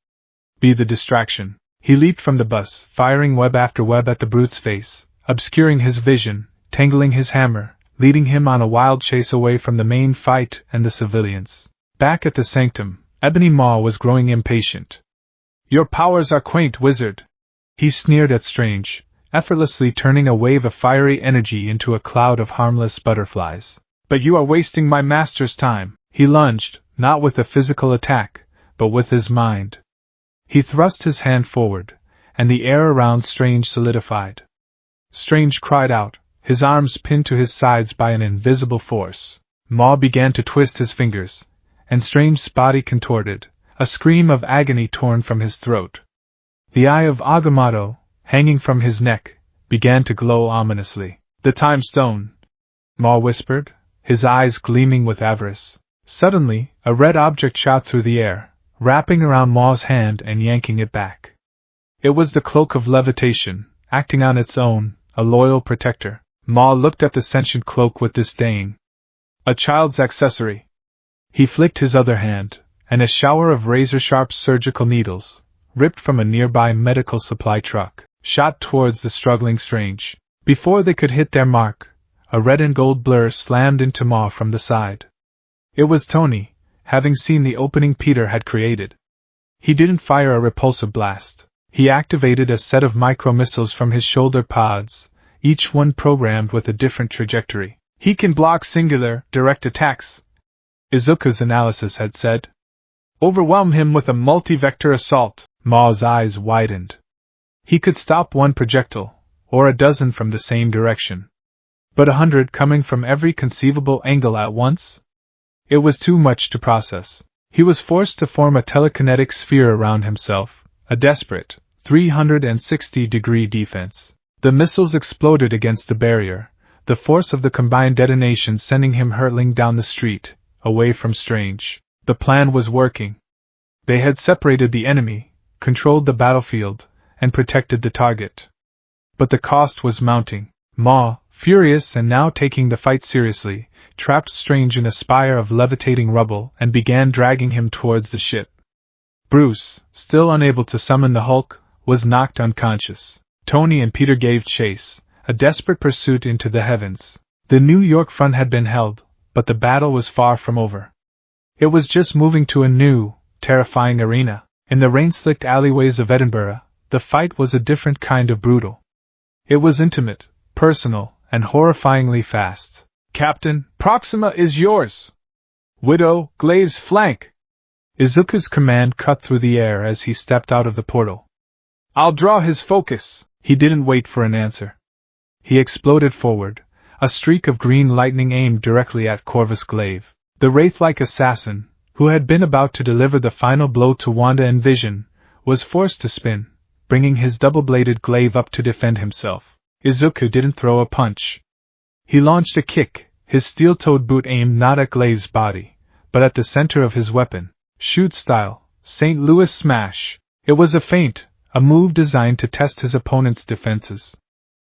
Be the distraction. He leaped from the bus, firing web after web at the brute's face, obscuring his vision, tangling his hammer, leading him on a wild chase away from the main fight and the civilians. Back at the sanctum, Ebony Maw was growing impatient. "Your powers are quaint, wizard," he sneered at Strange, effortlessly turning a wave of fiery energy into a cloud of harmless butterflies. "But you are wasting my master's time." He lunged, not with a physical attack, but with his mind. He thrust his hand forward, and the air around Strange solidified. Strange cried out, his arms pinned to his sides by an invisible force. Maw began to twist his fingers, and Strange's body contorted, a scream of agony torn from his throat. The eye of Agamotto, hanging from his neck, began to glow ominously. "The time stone," Maw whispered, his eyes gleaming with avarice. Suddenly, a red object shot through the air, wrapping around Maw's hand and yanking it back. It was the cloak of levitation, acting on its own, a loyal protector. Maw looked at the sentient cloak with disdain. A child's accessory. He flicked his other hand, and a shower of razor-sharp surgical needles, ripped from a nearby medical supply truck, shot towards the struggling Strange. Before they could hit their mark, a red and gold blur slammed into Maw from the side. It was Tony, having seen the opening Peter had created. He didn't fire a repulsive blast. He activated a set of micro-missiles from his shoulder pods, each one programmed with a different trajectory. "He can block singular, direct attacks," Izuku's analysis had said. "Overwhelm him with a multi-vector assault." Maw's eyes widened. He could stop one projectile, or a dozen from the same direction. But 100 coming from every conceivable angle at once? It was too much to process. He was forced to form a telekinetic sphere around himself, a desperate, 360-degree defense. The missiles exploded against the barrier, the force of the combined detonation sending him hurtling down the street, away from Strange. The plan was working. They had separated the enemy, controlled the battlefield, and protected the target. But the cost was mounting. Maw, furious and now taking the fight seriously, trapped Strange in a spire of levitating rubble and began dragging him towards the ship. Bruce, still unable to summon the Hulk, was knocked unconscious. Tony and Peter gave chase, a desperate pursuit into the heavens. The New York front had been held, but the battle was far from over. It was just moving to a new, terrifying arena. In the rain-slicked alleyways of Edinburgh, the fight was a different kind of brutal. It was intimate, personal, and horrifyingly fast. "Captain, Proxima is yours! Widow, Glaive's flank!" Izuku's command cut through the air as he stepped out of the portal. "I'll draw his focus." He didn't wait for an answer. He exploded forward, a streak of green lightning aimed directly at Corvus Glaive. The wraith-like assassin, who had been about to deliver the final blow to Wanda and Vision, was forced to spin, bringing his double-bladed glaive up to defend himself. Izuku didn't throw a punch. He launched a kick, his steel-toed boot aimed not at Glaive's body, but at the center of his weapon. Shoot-style, St. Louis smash. It was a feint, a move designed to test his opponent's defenses.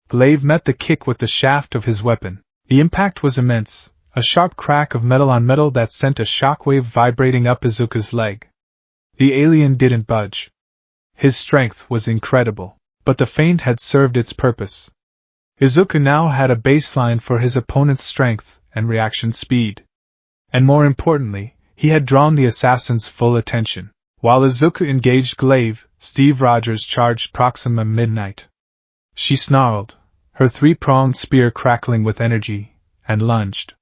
Glaive met the kick with the shaft of his weapon. The impact was immense, a sharp crack of metal on metal that sent a shockwave vibrating up Izuku's leg. The alien didn't budge. His strength was incredible, but the feint had served its purpose. Izuku now had a baseline for his opponent's strength and reaction speed. And more importantly, he had drawn the assassin's full attention. While Izuku engaged Glaive, Steve Rogers charged Proxima Midnight. She snarled, her three-pronged spear crackling with energy, and lunged.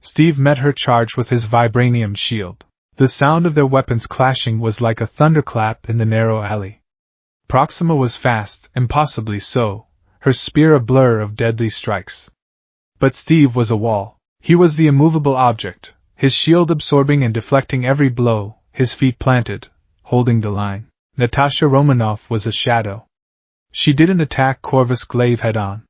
Steve met her charge with his vibranium shield. The sound of their weapons clashing was like a thunderclap in the narrow alley. Proxima was fast, impossibly so, her spear a blur of deadly strikes. But Steve was a wall. He was the immovable object, his shield absorbing and deflecting every blow, his feet planted, holding the line. Natasha Romanoff was a shadow. She didn't attack Corvus Glaive head-on.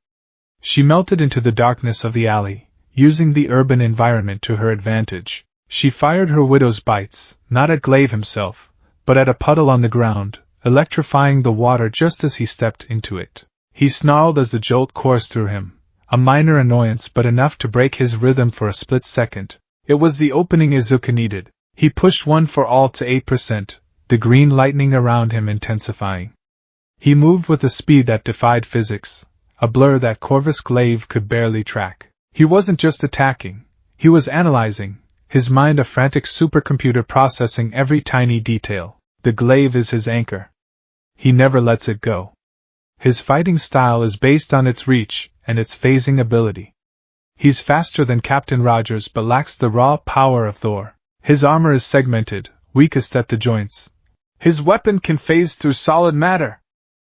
She melted into the darkness of the alley, using the urban environment to her advantage. She fired her widow's bites, not at Glaive himself, but at a puddle on the ground, electrifying the water just as he stepped into it. He snarled as the jolt coursed through him, a minor annoyance but enough to break his rhythm for a split second. It was the opening Izuku needed. He pushed one for all to 8%, the green lightning around him intensifying. He moved with a speed that defied physics, a blur that Corvus Glaive could barely track. He wasn't just attacking, he was analyzing, his mind a frantic supercomputer processing every tiny detail. The glaive is his anchor. He never lets it go. His fighting style is based on its reach and its phasing ability. He's faster than Captain Rogers but lacks the raw power of Thor. His armor is segmented, weakest at the joints. His weapon can phase through solid matter.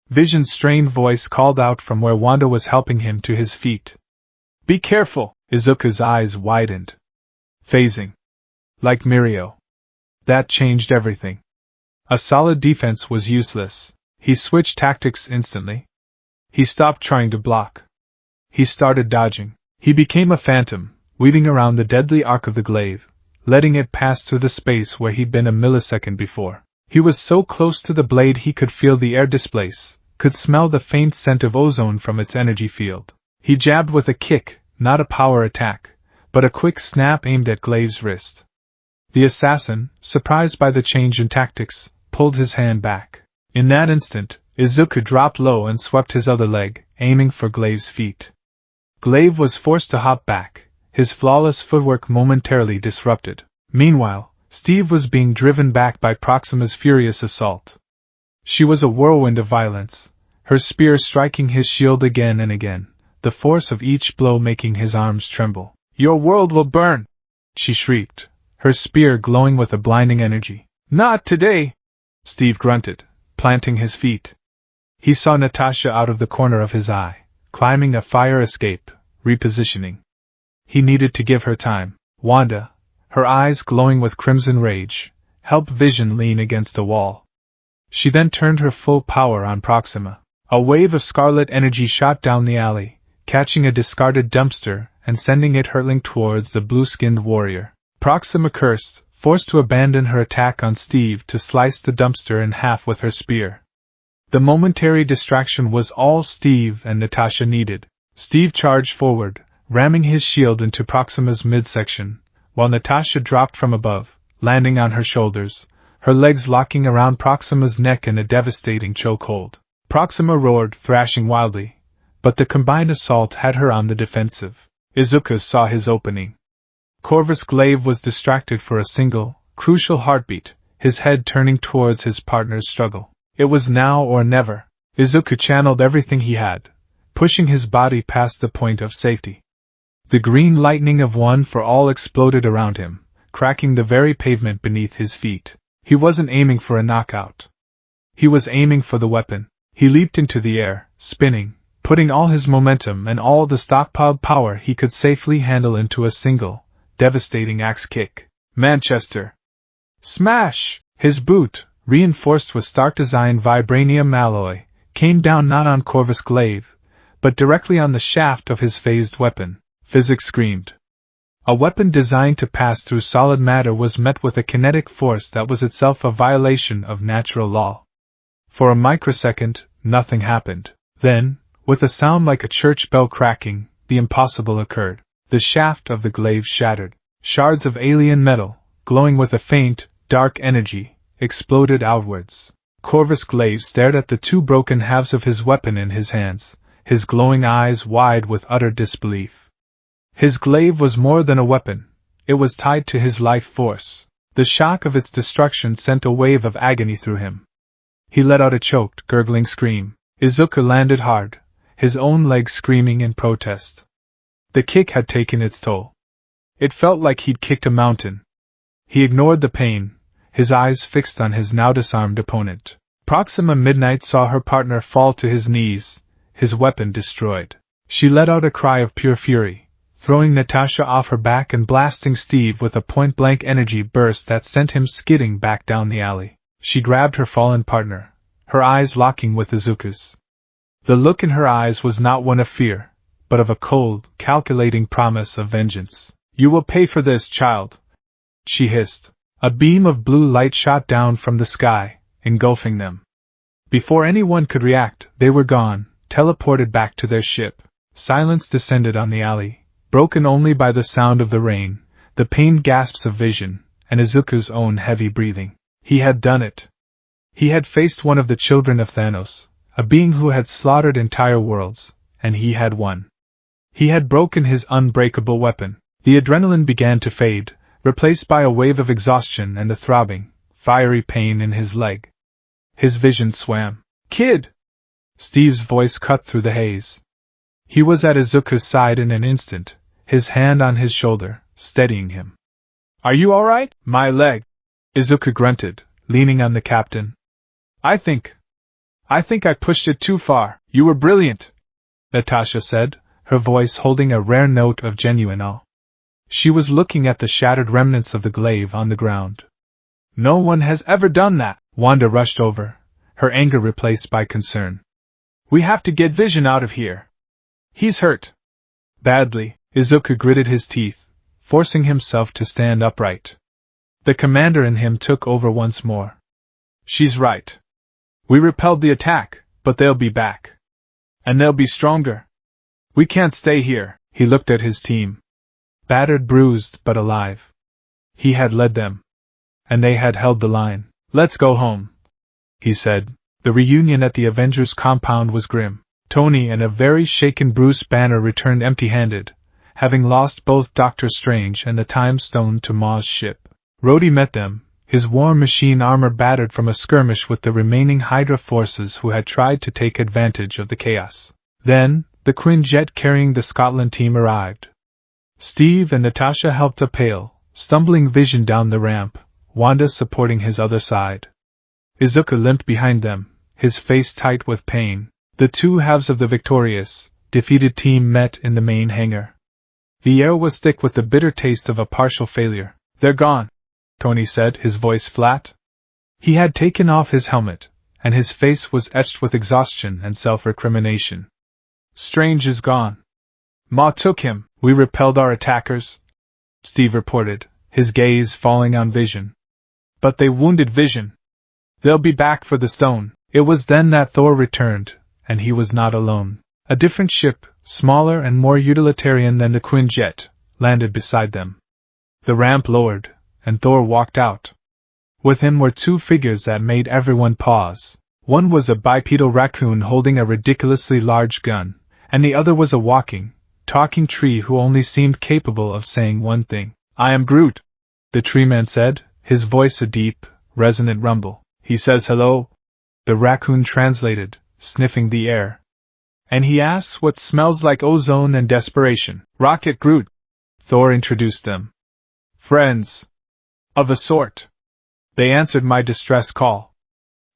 Vision's strained voice called out from where Wanda was helping him to his feet. Be careful! Izuku's eyes widened. Phasing. Like Mirio. That changed everything. A solid defense was useless. He switched tactics instantly. He stopped trying to block. He started dodging. He became a phantom, weaving around the deadly arc of the glaive, letting it pass through the space where he'd been a millisecond before. He was so close to the blade he could feel the air displace, could smell the faint scent of ozone from its energy field. He jabbed with a kick, not a power attack, but a quick snap aimed at Glaive's wrist. The assassin, surprised by the change in tactics, pulled his hand back. In that instant, Izuku dropped low and swept his other leg, aiming for Glaive's feet. Glaive was forced to hop back, his flawless footwork momentarily disrupted. Meanwhile, Steve was being driven back by Proxima's furious assault. She was a whirlwind of violence, her spear striking his shield again and again, the force of each blow making his arms tremble. Your world will burn! She shrieked, her spear glowing with a blinding energy. Not today! Steve grunted, planting his feet. He saw Natasha out of the corner of his eye, climbing a fire escape, repositioning. He needed to give her time. Wanda, her eyes glowing with crimson rage, helped Vision lean against the wall. She then turned her full power on Proxima. A wave of scarlet energy shot down the alley, catching a discarded dumpster and sending it hurtling towards the blue-skinned warrior. Proxima cursed, forced to abandon her attack on Steve to slice the dumpster in half with her spear. The momentary distraction was all Steve and Natasha needed. Steve charged forward, ramming his shield into Proxima's midsection, while Natasha dropped from above, landing on her shoulders, her legs locking around Proxima's neck in a devastating chokehold. Proxima roared, thrashing wildly, but the combined assault had her on the defensive. Izuku saw his opening. Corvus Glaive was distracted for a single, crucial heartbeat, his head turning towards his partner's struggle. It was now or never. Izuku channeled everything he had, pushing his body past the point of safety. The green lightning of One for All exploded around him, cracking the very pavement beneath his feet. He wasn't aiming for a knockout. He was aiming for the weapon. He leaped into the air, spinning, putting all his momentum and all the stockpiled power he could safely handle into a single, devastating axe kick. Manchester! Smash! His boot, reinforced with Stark Design vibranium alloy, came down not on Corvus Glaive, but directly on the shaft of his phased weapon. Physics screamed. A weapon designed to pass through solid matter was met with a kinetic force that was itself a violation of natural law. For a microsecond, nothing happened. Then, with a sound like a church bell cracking, the impossible occurred. The shaft of the glaive shattered. Shards of alien metal, glowing with a faint, dark energy, exploded outwards. Corvus Glaive stared at the two broken halves of his weapon in his hands, his glowing eyes wide with utter disbelief. His glaive was more than a weapon, it was tied to his life force. The shock of its destruction sent a wave of agony through him. He let out a choked, gurgling scream. Izuku landed hard, his own leg screaming in protest. The kick had taken its toll. It felt like he'd kicked a mountain. He ignored the pain, his eyes fixed on his now disarmed opponent. Proxima Midnight saw her partner fall to his knees, his weapon destroyed. She let out a cry of pure fury, throwing Natasha off her back and blasting Steve with a point-blank energy burst that sent him skidding back down the alley. She grabbed her fallen partner, her eyes locking with Izuku's. The look in her eyes was not one of fear, but of a cold, calculating promise of vengeance. You will pay for this, child, she hissed. A beam of blue light shot down from the sky, engulfing them. Before anyone could react, they were gone, teleported back to their ship. Silence descended on the alley, broken only by the sound of the rain, the pained gasps of Vision, and Izuku's own heavy breathing. He had done it. He had faced one of the children of Thanos, a being who had slaughtered entire worlds, and he had won. He had broken his unbreakable weapon. The adrenaline began to fade, replaced by a wave of exhaustion and the throbbing, fiery pain in his leg. His vision swam. Kid! Steve's voice cut through the haze. He was at Izuku's side in an instant, his hand on his shoulder, steadying him. Are you all right? My leg. Izuku grunted, leaning on the captain. I think. I think I pushed it too far. You were brilliant, Natasha said, her voice holding a rare note of genuine awe. She was looking at the shattered remnants of the glaive on the ground. No one has ever done that. Wanda rushed over, her anger replaced by concern. We have to get Vision out of here. He's hurt. Badly. Izuku gritted his teeth, forcing himself to stand upright. The commander in him took over once more. She's right. We repelled the attack, but they'll be back. And they'll be stronger. We can't stay here. He looked at his team. Battered, bruised, but alive. He had led them. And they had held the line. Let's go home, he said. The reunion at the Avengers compound was grim. Tony and a very shaken Bruce Banner returned empty-handed, having lost both Doctor Strange and the Time Stone to Ma's ship. Rhodey met them, his war machine armor battered from a skirmish with the remaining Hydra forces who had tried to take advantage of the chaos. Then, the Quinjet carrying the Scotland team arrived. Steve and Natasha helped a pale, stumbling Vision down the ramp, Wanda supporting his other side. Izuku limped behind them, his face tight with pain. The two halves of the victorious, defeated team met in the main hangar. The air was thick with the bitter taste of a partial failure. They're gone, Tony said, his voice flat. He had taken off his helmet, and his face was etched with exhaustion and self-recrimination. Strange is gone. Ma took him. We repelled our attackers, Steve reported, his gaze falling on Vision. But they wounded Vision. They'll be back for the stone. It was then that Thor returned, and he was not alone. A different ship, smaller and more utilitarian than the Quinjet, landed beside them. The ramp lowered, and Thor walked out. With him were two figures that made everyone pause. One was a bipedal raccoon holding a ridiculously large gun, and the other was a walking, talking tree who only seemed capable of saying one thing. I am Groot, the tree man said, his voice a deep, resonant rumble. He says hello, the raccoon translated, sniffing the air. And he asks what smells like ozone and desperation. Rocket Groot, Thor introduced them. Friends. Of a sort. They answered my distress call.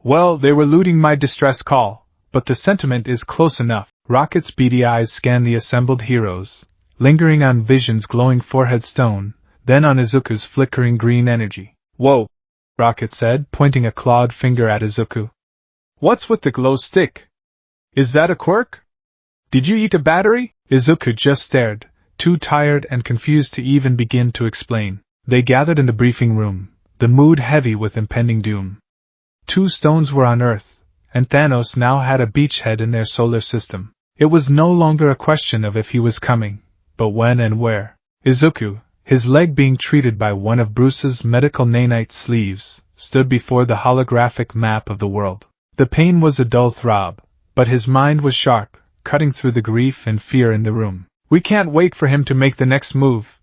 Well, they were looting my distress call, but the sentiment is close enough. Rocket's beady eyes scanned the assembled heroes, lingering on Vision's glowing forehead stone, then on Izuku's flickering green energy. Whoa, Rocket said, pointing a clawed finger at Izuku. What's with the glow stick? Is that a quirk? Did you eat a battery? Izuku just stared, too tired and confused to even begin to explain. They gathered in the briefing room, the mood heavy with impending doom. 2 stones were on Earth, and Thanos now had a beachhead in their solar system. It was no longer a question of if he was coming, but when and where. Izuku, his leg being treated by one of Bruce's medical nanite sleeves, stood before the holographic map of the world. The pain was a dull throb, but his mind was sharp, cutting through the grief and fear in the room. We can't wait for him to make the next move,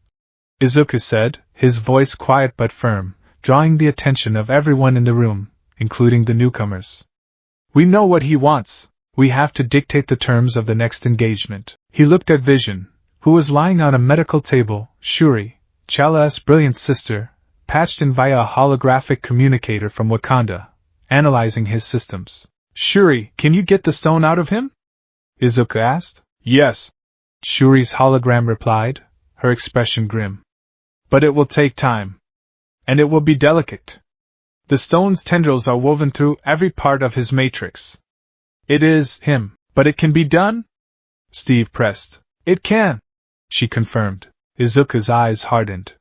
Izuku said, his voice quiet but firm, drawing the attention of everyone in the room, including the newcomers. We know what he wants. We have to dictate the terms of the next engagement. He looked at Vision, who was lying on a medical table, Shuri, Chala's brilliant sister, patched in via a holographic communicator from Wakanda, analyzing his systems. Shuri, can you get the stone out of him? Izuku asked. Yes, Shuri's hologram replied, her expression grim. But it will take time. And it will be delicate. The stone's tendrils are woven through every part of his matrix. It is him, but it can be done? Steve pressed. It can, she confirmed. Izuku's eyes hardened.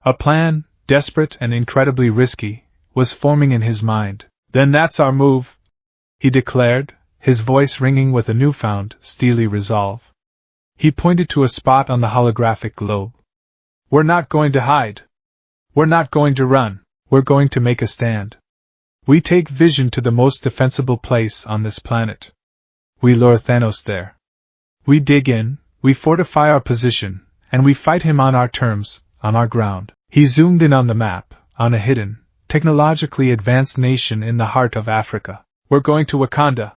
A plan, desperate and incredibly risky, was forming in his mind. Then that's our move, he declared, his voice ringing with a newfound, steely resolve. He pointed to a spot on the holographic globe. We're not going to hide. We're not going to run. We're going to make a stand. We take Vision to the most defensible place on this planet. We lure Thanos there. We dig in, we fortify our position, and we fight him on our terms, on our ground. He zoomed in on the map, on a hidden, technologically advanced nation in the heart of Africa. We're going to Wakanda,